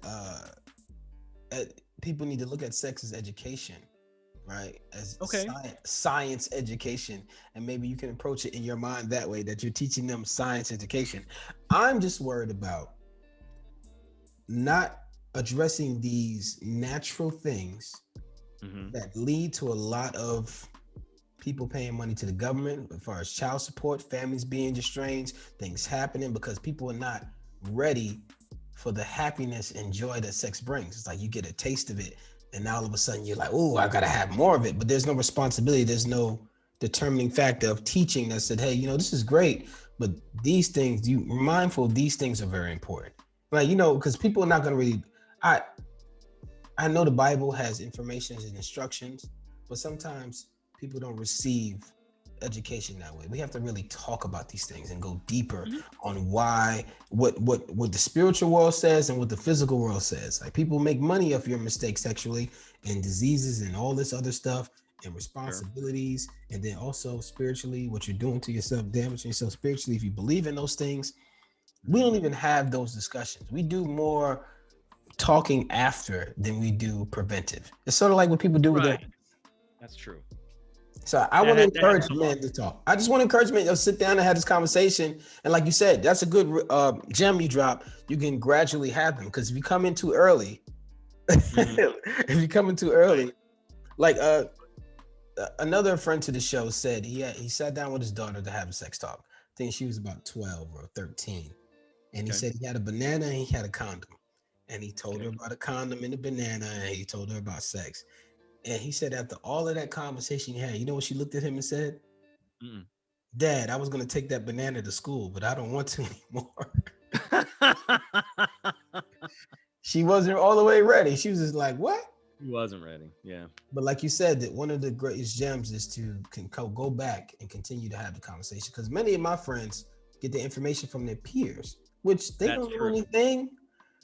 people need to look at sex as education, right? As science education. And maybe you can approach it in your mind that way, that you're teaching them science education. I'm just worried about not addressing these natural things that lead to a lot of people paying money to the government as far as child support, families being estranged, things happening because people are not ready for the happiness and joy that sex brings. It's like you get a taste of it and now all of a sudden you're like, oh, I gotta have more of it. But there's no responsibility. There's no determining factor of teaching that said, hey, this is great, but these things, you mindful of these things are very important. Like, because people are not going to really, I know the Bible has information and instructions, but sometimes people don't receive education that way. We have to really talk about these things and go deeper on why, what the spiritual world says and what the physical world says. Like, people make money off your mistakes sexually and diseases and all this other stuff and responsibilities. And then also spiritually, what you're doing to yourself, damaging yourself spiritually. If you believe in those things, we don't even have those discussions. We do more talking after than we do preventive. It's sort of like what people do with their. That's true. So I want to encourage men to talk. I just want to encourage men to sit down and have this conversation. And like you said, that's a good gem you drop. You can gradually have them, because if you come in too early, like another friend to the show said he sat down with his daughter to have a sex talk. I think she was about 12 or 13. And he said he had a banana and he had a condom. And he told her about a condom and a banana, and he told her about sex. And he said after all of that conversation he had, you know what she looked at him and said? Dad, I was going to take that banana to school, but I don't want to anymore. She wasn't all the way ready. She was just like, what? He wasn't ready. Yeah. But like you said, that one of the greatest gems is to go back and continue to have the conversation. Because many of my friends get the information from their peers, which they don't do anything.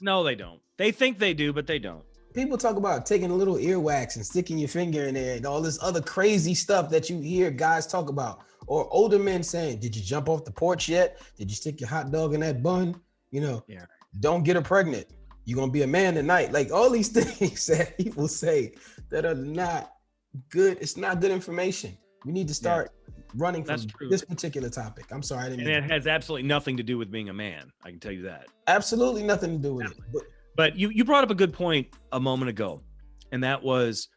No, they don't. They think they do, but they don't. People talk about taking a little earwax and sticking your finger in there and all this other crazy stuff that you hear guys talk about. Or older men saying, did you jump off the porch yet? Did you stick your hot dog in that bun? Don't get her pregnant. You're going to be a man tonight. Like, all these things that people say that are not good. It's not good information. We need to start running from this particular topic. I'm sorry. And it has absolutely nothing to do with being a man. I can tell you that. Absolutely nothing to do with it. But you brought up a good point a moment ago. And that was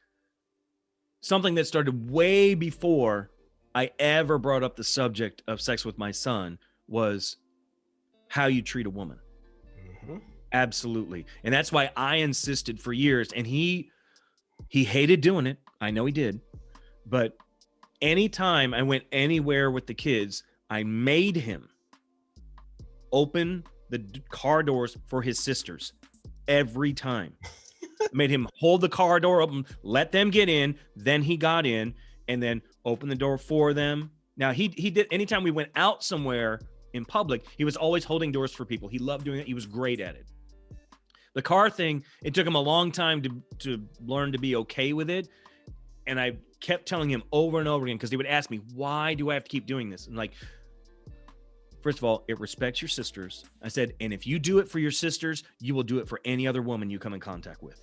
something that started way before I ever brought up the subject of sex with my son, was how you treat a woman. Absolutely. And that's why I insisted for years. And he hated doing it. I know he did. But anytime I went anywhere with the kids, I made him open the car doors for his sisters every time. Made him hold the car door open, let them get in. Then he got in and then opened the door for them. Now he did, anytime we went out somewhere in public, he was always holding doors for people. He loved doing it. He was great at it. The car thing, it took him a long time to learn to be okay with it. And I kept telling him over and over again, because they would ask me, why do I have to keep doing this? And like, first of all, it respects your sisters. I said, and if you do it for your sisters, you will do it for any other woman you come in contact with.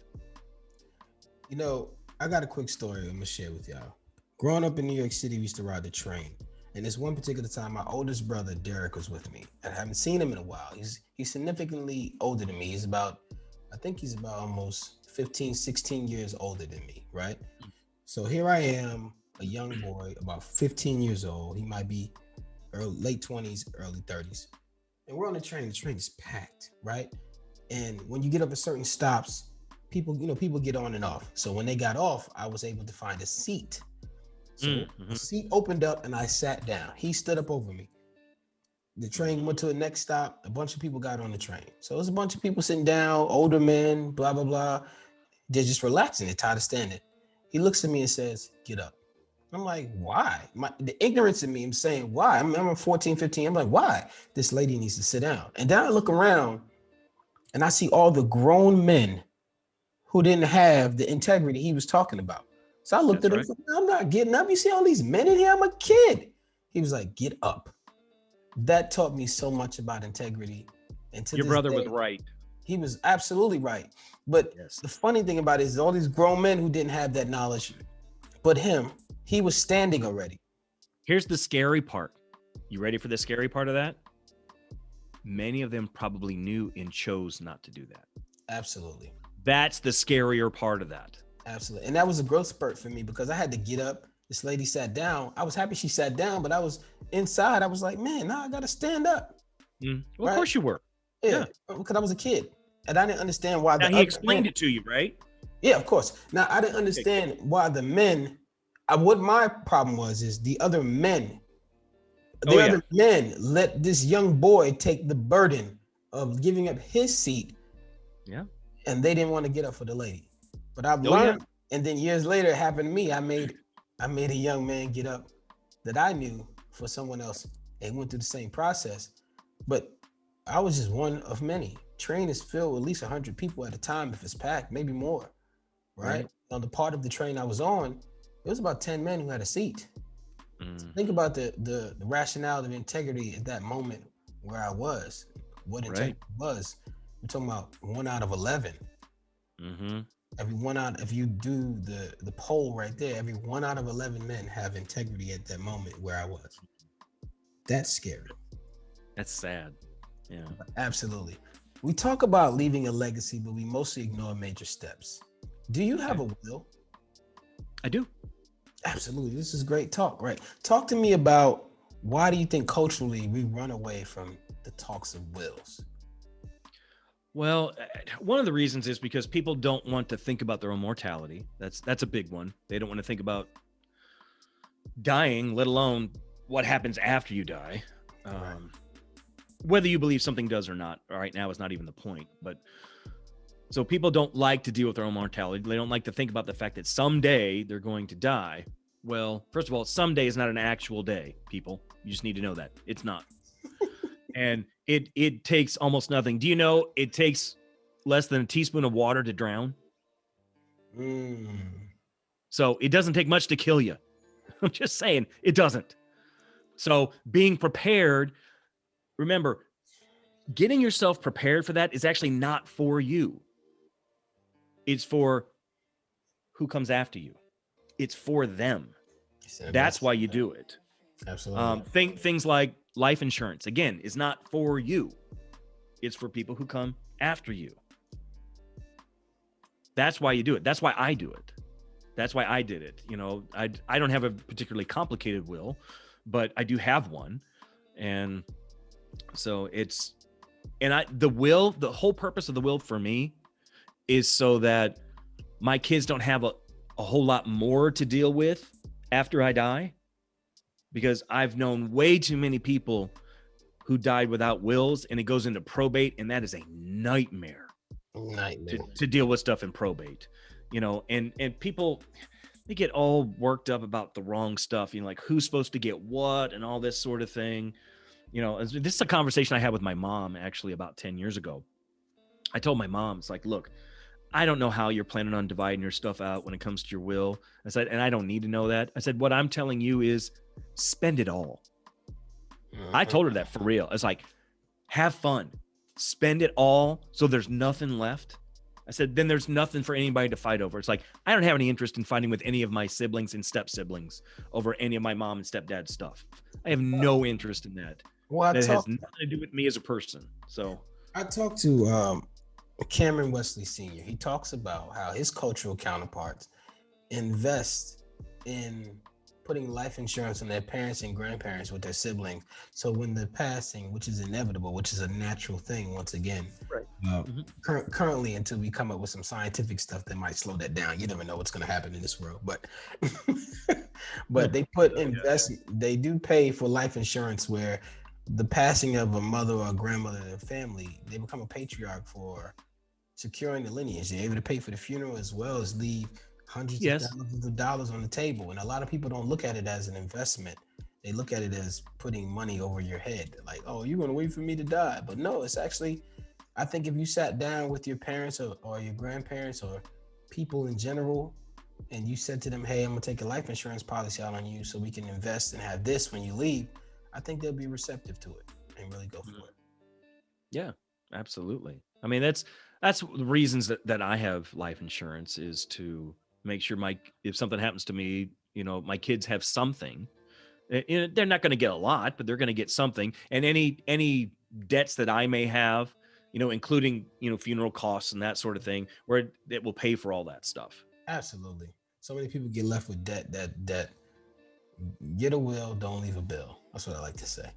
I got a quick story I'm going to share with y'all. Growing up in New York City, we used to ride the train. And this one particular time, my oldest brother, Derek, was with me. I haven't seen him in a while. He's significantly older than me. I think he's about almost 15, 16 years older than me, right? So here I am, a young boy, about 15 years old. He might be late 20s, early 30s. And we're on the train. The train is packed, right? And when you get up at certain stops, people get on and off. So when they got off, I was able to find a seat. So the seat opened up and I sat down. He stood up over me. The train went to the next stop. A bunch of people got on the train. So it was a bunch of people sitting down, older men, blah, blah, blah. They're just relaxing. They're tired of standing. He looks at me and says, get up. I'm like, why? The ignorance in me, I'm saying, why? I'm 14, 15. I'm like, why? This lady needs to sit down. And then I look around and I see all the grown men who didn't have the integrity he was talking about. So I looked That's at him, right. I'm not getting up. You see all these men in here? I'm a kid. He was like, get up. That taught me so much about integrity. And to Your this brother was day, right. he was absolutely right. But Yes. the funny thing about it is all these grown men who didn't have that knowledge, but him, he was standing already. Here's the scary part. You ready for the scary part of that? Many of them probably knew and chose not to do that. Absolutely. That's the scarier part of that. Absolutely. And that was a growth spurt for me because I had to get up. This lady sat down. I was happy she sat down, but I was inside. I was like, man, now I got to stand up. Well, Right? Of course you were. Yeah, because I was a kid. And I didn't understand why Now the he other explained men, it to you, right? yeah, of course. Now I didn't understand why the men, what my problem was is the other men, other men let this young boy take the burden of giving up his seat. Yeah. And they didn't want to get up for the lady. But I've learned, and then years later it happened to me. I made a young man get up that I knew for someone else and went through the same process. But I was just one of many. Train is filled with at least 100 people at a time if it's packed, maybe more. Right? On the part of the train I was on, it was about 10 men who had a seat. Think about the rationale of integrity at that moment where I was, what integrity was. We're talking about 1 out of 11. Every 1 out, if you do the poll right there, every 1 out of 11 men have integrity at that moment where I was. That's scary. That's sad. Yeah. Absolutely. We talk about leaving a legacy, but we mostly ignore major steps. Do you have a will? I do. Absolutely. This is great talk, right? Talk to me about why do you think culturally we run away from the talks of wills? Well, one of the reasons is because people don't want to think about their own mortality. That's a big one. They don't want to think about dying, let alone what happens after you die. Whether you believe something does or not, right now is not even the point. But so people don't like to deal with their own mortality. They don't like to think about the fact that someday they're going to die. Well, first of all, someday is not an actual day, people. You just need to know that. It's not. And it takes almost nothing. Do you know it takes less than a teaspoon of water to drown? So it doesn't take much to kill you. I'm just saying, it doesn't. So being prepared, remember, getting yourself prepared for that is actually not for you. It's for who comes after you. It's for them. That's why you do it. Absolutely. Things like life insurance, again, is not for you. It's for people who come after you. That's why you do it. That's why I do it. That's why I did it. You know, I don't have a particularly complicated will, but I do have one. And so the whole purpose of the will for me is so that my kids don't have a whole lot more to deal with after I die, because I've known way too many people who died without wills, and it goes into probate, and that is a nightmare. To deal with stuff in probate, you know, and people, they get all worked up about the wrong stuff, you know, like who's supposed to get what and all this sort of thing. You know, this is a conversation I had with my mom actually about 10 years ago. I told my mom, it's like, look, I don't know how you're planning on dividing your stuff out when it comes to your will. I said, and I don't need to know that. I said, what I'm telling you is spend it all. I told her that for real. It's like, have fun, spend it all. So there's nothing left. I said, then there's nothing for anybody to fight over. It's like, I don't have any interest in fighting with any of my siblings and step siblings over any of my mom and stepdad's stuff. I have no interest in that. Well, that has nothing to do with me as a person. So I talked to Cameron Wesley Sr. He talks about how his cultural counterparts invest in putting life insurance on their parents and grandparents with their siblings. So when the passing, which is inevitable, which is a natural thing, once again, currently, until we come up with some scientific stuff that might slow that down, you never know what's going to happen in this world. But they put they do pay for life insurance where the passing of a mother or a grandmother in a family, they become a patriarch for securing the lineage. They're able to pay for the funeral as well as leave hundreds of Yes. thousands of dollars on the table. And a lot of people don't look at it as an investment. They look at it as putting money over your head. Like, oh, you're going to wait for me to die. But no, it's actually, I think if you sat down with your parents or your grandparents or people in general, and you said to them, hey, I'm going to take a life insurance policy out on you so we can invest and have this when you leave, I think they'll be receptive to it and really go for it. Yeah, absolutely. I mean, that's the reasons that I have life insurance, is to make sure if something happens to me, my kids have something. They're not going to get a lot, but they're going to get something. And any debts that I may have, including, funeral costs and that sort of thing, where it will pay for all that stuff. Absolutely. So many people get left with debt that get a will, don't leave a bill. That's what I like to say.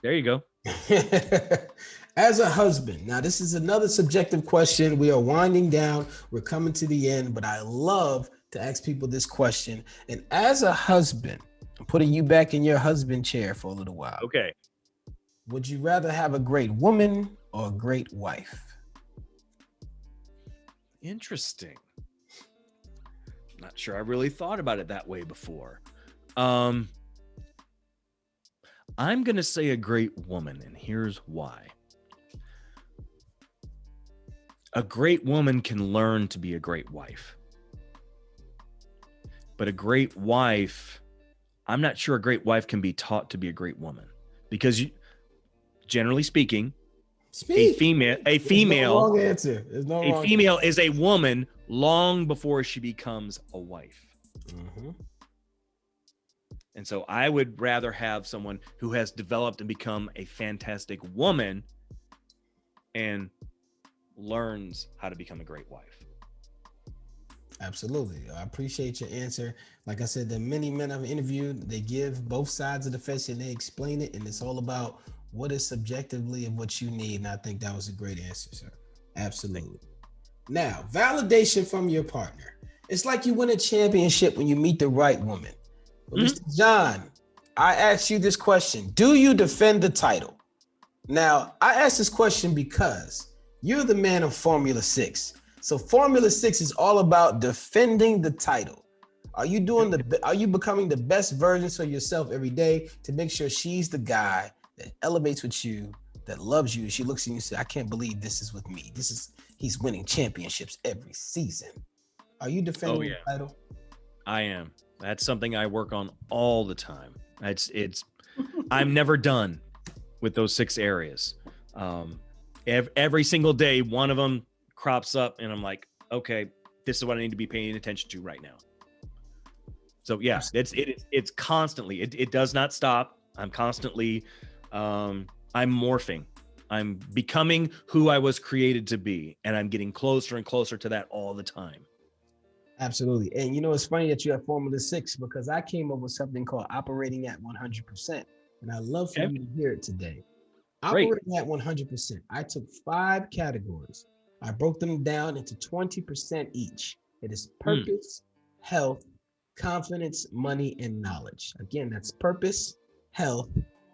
There you go. As a husband, now this is another subjective question. We are winding down. We're coming to the end, but I love to ask people this question. And as a husband, I'm putting you back in your husband chair for a little while. Okay. Would you rather have a great woman or a great wife? Interesting. Not sure I really thought about it that way before. I'm going to say a great woman, and here's why. A great woman can learn to be a great wife. But a great wife, I'm not sure a great wife can be taught to be a great woman, because generally speaking, a female wrong answer. There's no a female is a woman long before she becomes a wife. Mm-hmm. And so I would rather have someone who has developed and become a fantastic woman and learns how to become a great wife. Absolutely. I appreciate your answer. Like I said, the many men I've interviewed, they give both sides of the fence and they explain it. And it's all about what is subjectively of what you need. And I think that was a great answer, sir. Absolutely. Now, validation from your partner. It's like you win a championship when you meet the right woman. But Mr. John, I asked you this question. Do you defend the title? Now, I asked this question because you're the man of Formula 6. So Formula 6 is all about defending the title. Are you becoming the best versions of yourself every day to make sure she's the guy that elevates with you, that loves you? She looks at you and says, I can't believe this is with me. He's winning championships every season. Are you defending the title? I am. That's something I work on all the time. I'm never done with those 6 areas. Every single day, one of them crops up and I'm like, okay, this is what I need to be paying attention to right now. So yeah, it's constantly, it does not stop. I'm constantly, I'm morphing. I'm becoming who I was created to be. And I'm getting closer and closer to that all the time. Absolutely. And it's funny that you have Formula 6 because I came up with something called operating at 100%. And I'd love for you to hear it today. Great. Operating at 100%. I took 5 categories. I broke them down into 20% each. It is purpose, health, confidence, money, and knowledge. Again, that's purpose, health,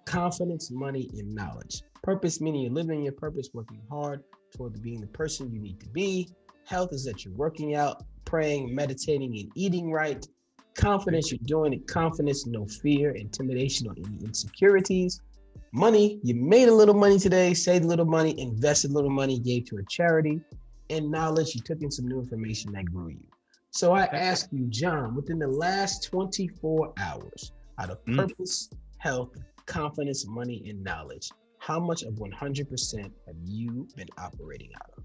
confidence, money, and knowledge. Purpose meaning you're living your purpose, working hard toward being the person you need to be. Health is that you're working out, praying, meditating, and eating right. Confidence, you're doing it. Confidence, no fear, intimidation, or any insecurities. Money, you made a little money today, saved a little money, invested a little money, gave to a charity. And knowledge, you took in some new information that grew you. So I ask you, John, within the last 24 hours, out of purpose, health, confidence, money, and knowledge, how much of 100% have you been operating out of?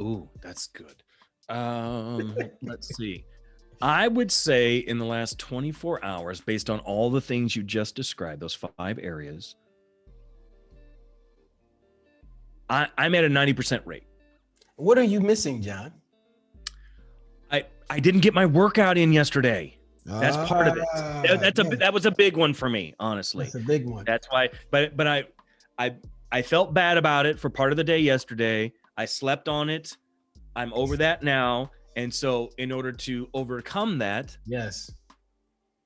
Ooh, that's good. Let's see. I would say in the last 24 hours, based on all the things you just described, those 5 areas, I'm at a 90% rate. What are you missing, John? I didn't get my workout in yesterday. That's part of it. That was a big one for me, honestly. That's a big one. That's why. But I felt bad about it for part of the day yesterday. I slept on it. I'm over that now. And so in order to overcome that, yes,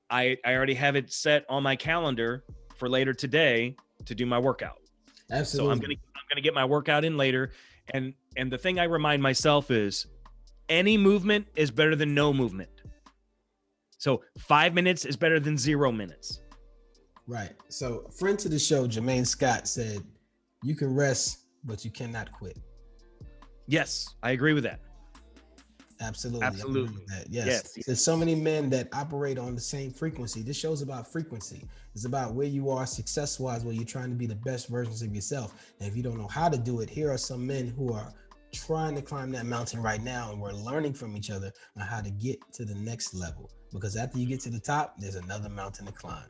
I already have it set on my calendar for later today to do my workout. Absolutely. So I'm gonna get my workout in later. And the thing I remind myself is any movement is better than no movement. So 5 minutes is better than 0 minutes. Right. So a friend to the show, Jermaine Scott, said, you can rest, but you cannot quit. Yes, I agree with that. Absolutely. Absolutely. I agree with that. Yes. Yes. There's so many men that operate on the same frequency. This show's about frequency. It's about where you are success-wise, where you're trying to be the best versions of yourself. And if you don't know how to do it, here are some men who are trying to climb that mountain right now, and we're learning from each other on how to get to the next level. Because after you get to the top, there's another mountain to climb.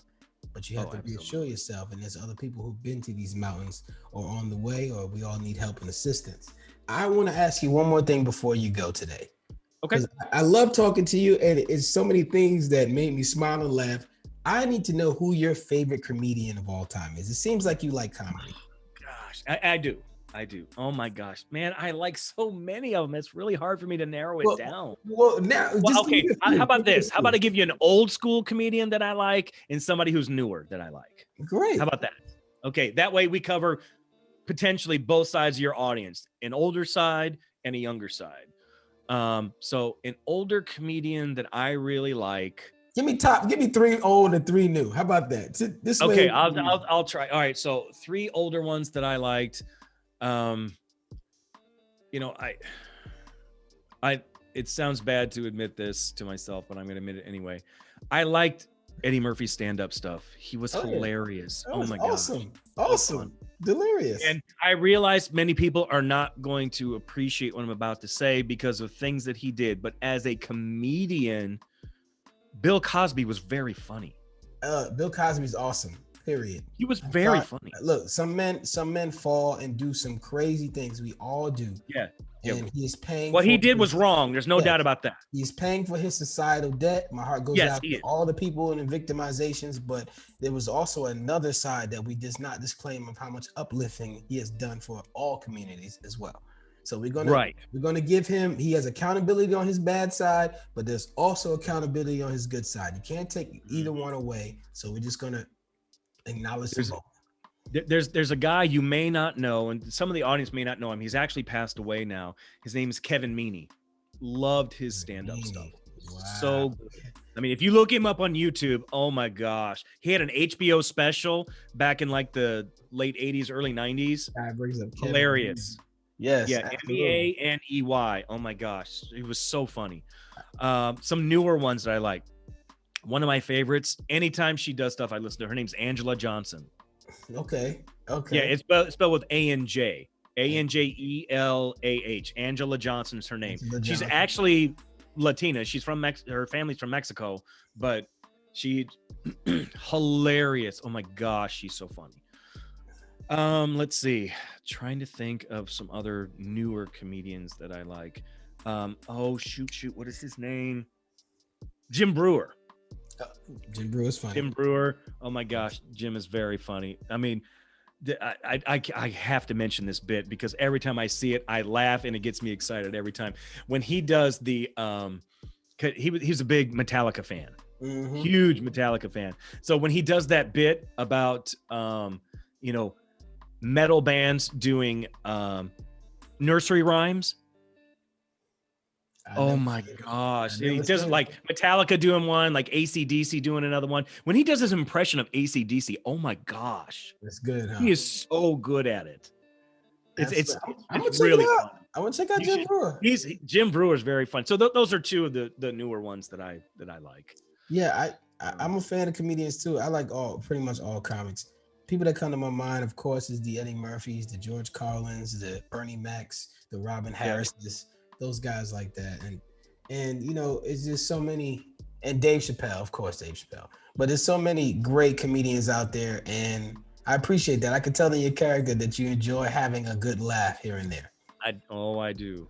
But you have to reassure yourself, and there's other people who've been to these mountains or on the way, or we all need help and assistance. I want to ask you one more thing before you go today. Okay. I love talking to you, and it's so many things that made me smile and laugh. I need to know who your favorite comedian of all time is. It seems like you like comedy. Gosh, I do. Oh my gosh, man, I like so many of them. It's really hard for me to narrow it down. Okay. How about this? How about I give you an old school comedian that I like and somebody who's newer that I like? Great. How about that? Okay, that way we cover potentially both sides of your audience, an older side and a younger side. So an older comedian that I really like. Give me 3 old and 3 new. How about that? This okay, way, I'll try. All right, so 3 older ones that I liked. It sounds bad to admit this to myself, but I'm going to admit it anyway. I liked Eddie Murphy's stand-up stuff. He was hilarious. Oh my gosh. Awesome. Delirious. And I realized many people are not going to appreciate what I'm about to say because of things that he did. But as a comedian, Bill Cosby was very funny. Bill Cosby's awesome. Period. He was very funny. Look, some men fall and do some crazy things. We all do. Yeah. And he is paying. What he did was wrong. There's no doubt about that. He's paying for his societal debt. My heart goes out to all the people in the victimizations, but there was also another side that we does not disclaim of how much uplifting he has done for all communities as well. So we're gonna give him. He has accountability on his bad side, but there's also accountability on his good side. You can't take either one away. So we're just gonna acknowledge them both. There's a guy you may not know, and some of the audience may not know him. He's actually passed away now. His name is Kevin Meaney. Loved his stand-up stuff. Wow. So good. I mean, if you look him up on YouTube, oh my gosh. He had an HBO special back in like the late 80s, early 90s. Hilarious. Yes. Yeah, MEANEY. Oh my gosh. It was so funny. Some newer ones that I like. One of my favorites, anytime she does stuff, I listen to her. Her name's Angela Johnson. Okay. Yeah, it's spelled with ANJ. ANJELAH. Angela Johnson is her name. She's actually Latina. She's from her family's from Mexico, but she hilarious. Oh my gosh, she's so funny. Let's see. Trying to think of some other newer comedians that I like. Shoot. What is his name? Jim Brewer. Jim Brewer is funny. Jim Brewer. Oh my gosh, Jim is very funny. I mean, I have to mention this bit because every time I see it, I laugh and it gets me excited every time. When he does the he's a big Metallica fan. Mm-hmm. Huge Metallica fan. So when he does that bit about metal bands doing nursery rhymes. Oh my gosh. He does like Metallica doing one, like AC/DC doing another one. When he does his impression of AC/DC, oh my gosh. That's good, huh? He is so good at it. It's really fun. I want to check out Jim Brewer. Jim Brewer is very fun. So those are two of the newer ones that I like. Yeah, I'm a fan of comedians too. I like pretty much all comics. People that come to my mind, of course, is the Eddie Murphys, the George Carlins, the Bernie Macs, the Robin Harrises. Those guys like that, and it's just so many, and Dave Chappelle, of course, but there's so many great comedians out there, and I appreciate that. I can tell in your character that you enjoy having a good laugh here and there. I do.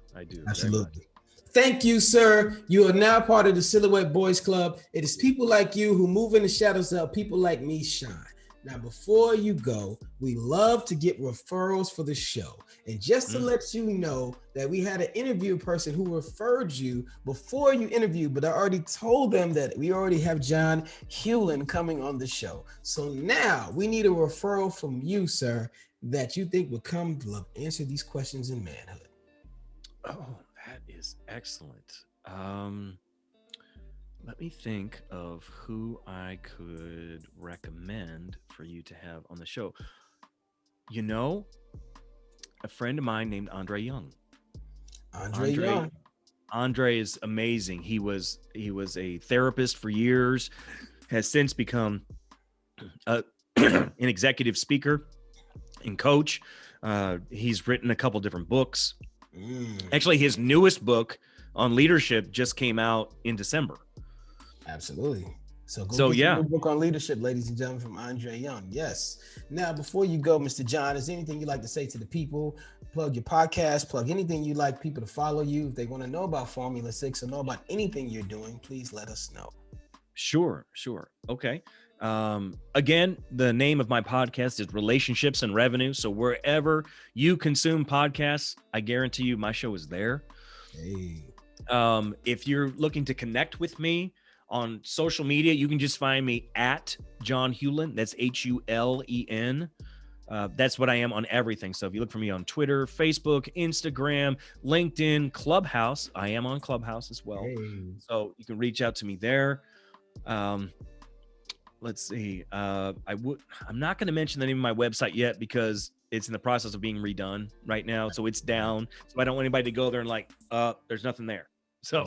Absolutely. Thank you, sir. You are now part of the Silhouette Boys Club. It is people like you who move in the shadows to help people like me shine. Now, before you go, we love to get referrals for the show. And just to let you know that we had an interview person who referred you before you interviewed, but I already told them that we already have John Hulen coming on the show. So now we need a referral from you, sir, that you think would come to answer these questions in manhood. Oh, that is is excellent. Let me think of who I could recommend for you to have on the show. You know, a friend of mine named Andre Young. Andre Young. Andre is amazing. He was a therapist for years, has since become an executive speaker and coach. He's written a couple different books. Actually, his newest book on leadership just came out in December. Absolutely. So get your book on leadership, ladies and gentlemen, from Andre Young. Yes. Now, before you go, Mr. John, is there anything you'd like to say to the people? Plug your podcast, plug anything you'd like people to follow you. If they want to know about Formula 6 or know about anything you're doing, please let us know. Sure. Okay. Again, the name of my podcast is Relationships and Revenue. So wherever you consume podcasts, I guarantee you my show is there. Hey. If you're looking to connect with me on social media, you can just find me at John Hulen. That's Hulen. That's what I am on everything. So if you look for me on Twitter, Facebook, Instagram, LinkedIn, Clubhouse, I am on Clubhouse as well. Hey. So you can reach out to me there. Let's see. I'm not going to mention the name of my website yet because it's in the process of being redone right now. So it's down. So I don't want anybody to go there and like, there's nothing there. So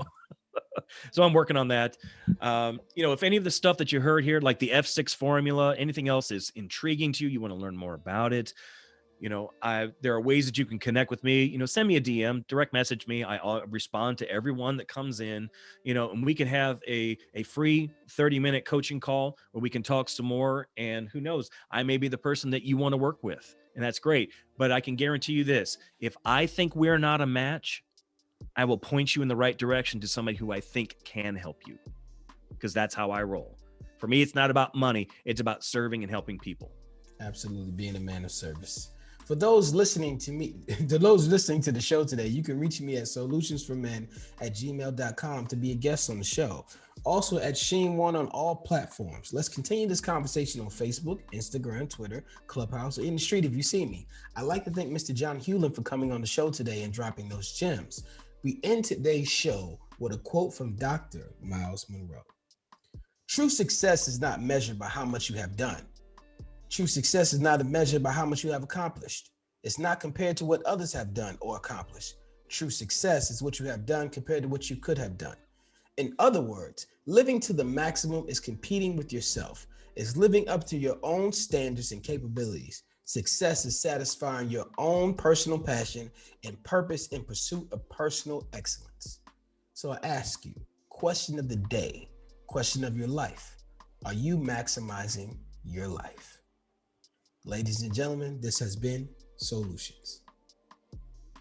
I'm working on that. If any of the stuff that you heard here, like the F6 formula, anything else is intriguing to you, you want to learn more about it, there are ways that you can connect with me, send me a DM, direct message me. I'll respond to everyone that comes in, and we can have a free 30-minute coaching call where we can talk some more. And who knows, I may be the person that you want to work with, and that's great. But I can guarantee you this, if I think we're not a match, I will point you in the right direction to somebody who I think can help you, because that's how I roll. For me, it's not about money. It's about serving and helping people. Absolutely. Being a man of service. For those listening to me, to those listening to the show today, you can reach me at soulutionsformen@gmail.com to be a guest on the show. Also at Sheen1 on all platforms. Let's continue this conversation on Facebook, Instagram, Twitter, Clubhouse, or in the street if you see me. I'd like to thank Mr. John Hulen for coming on the show today and dropping those gems. We end today's show with a quote from Dr. Miles Monroe. True success is not measured by how much you have done. True success is not measured by how much you have accomplished. It's not compared to what others have done or accomplished. True success is what you have done compared to what you could have done. In other words, living to the maximum is competing with yourself. It's living up to your own standards and capabilities. Success is satisfying your own personal passion and purpose in pursuit of personal excellence. So I ask you, question of the day, question of your life. Are you maximizing your life? Ladies and gentlemen, this has been SOULutions.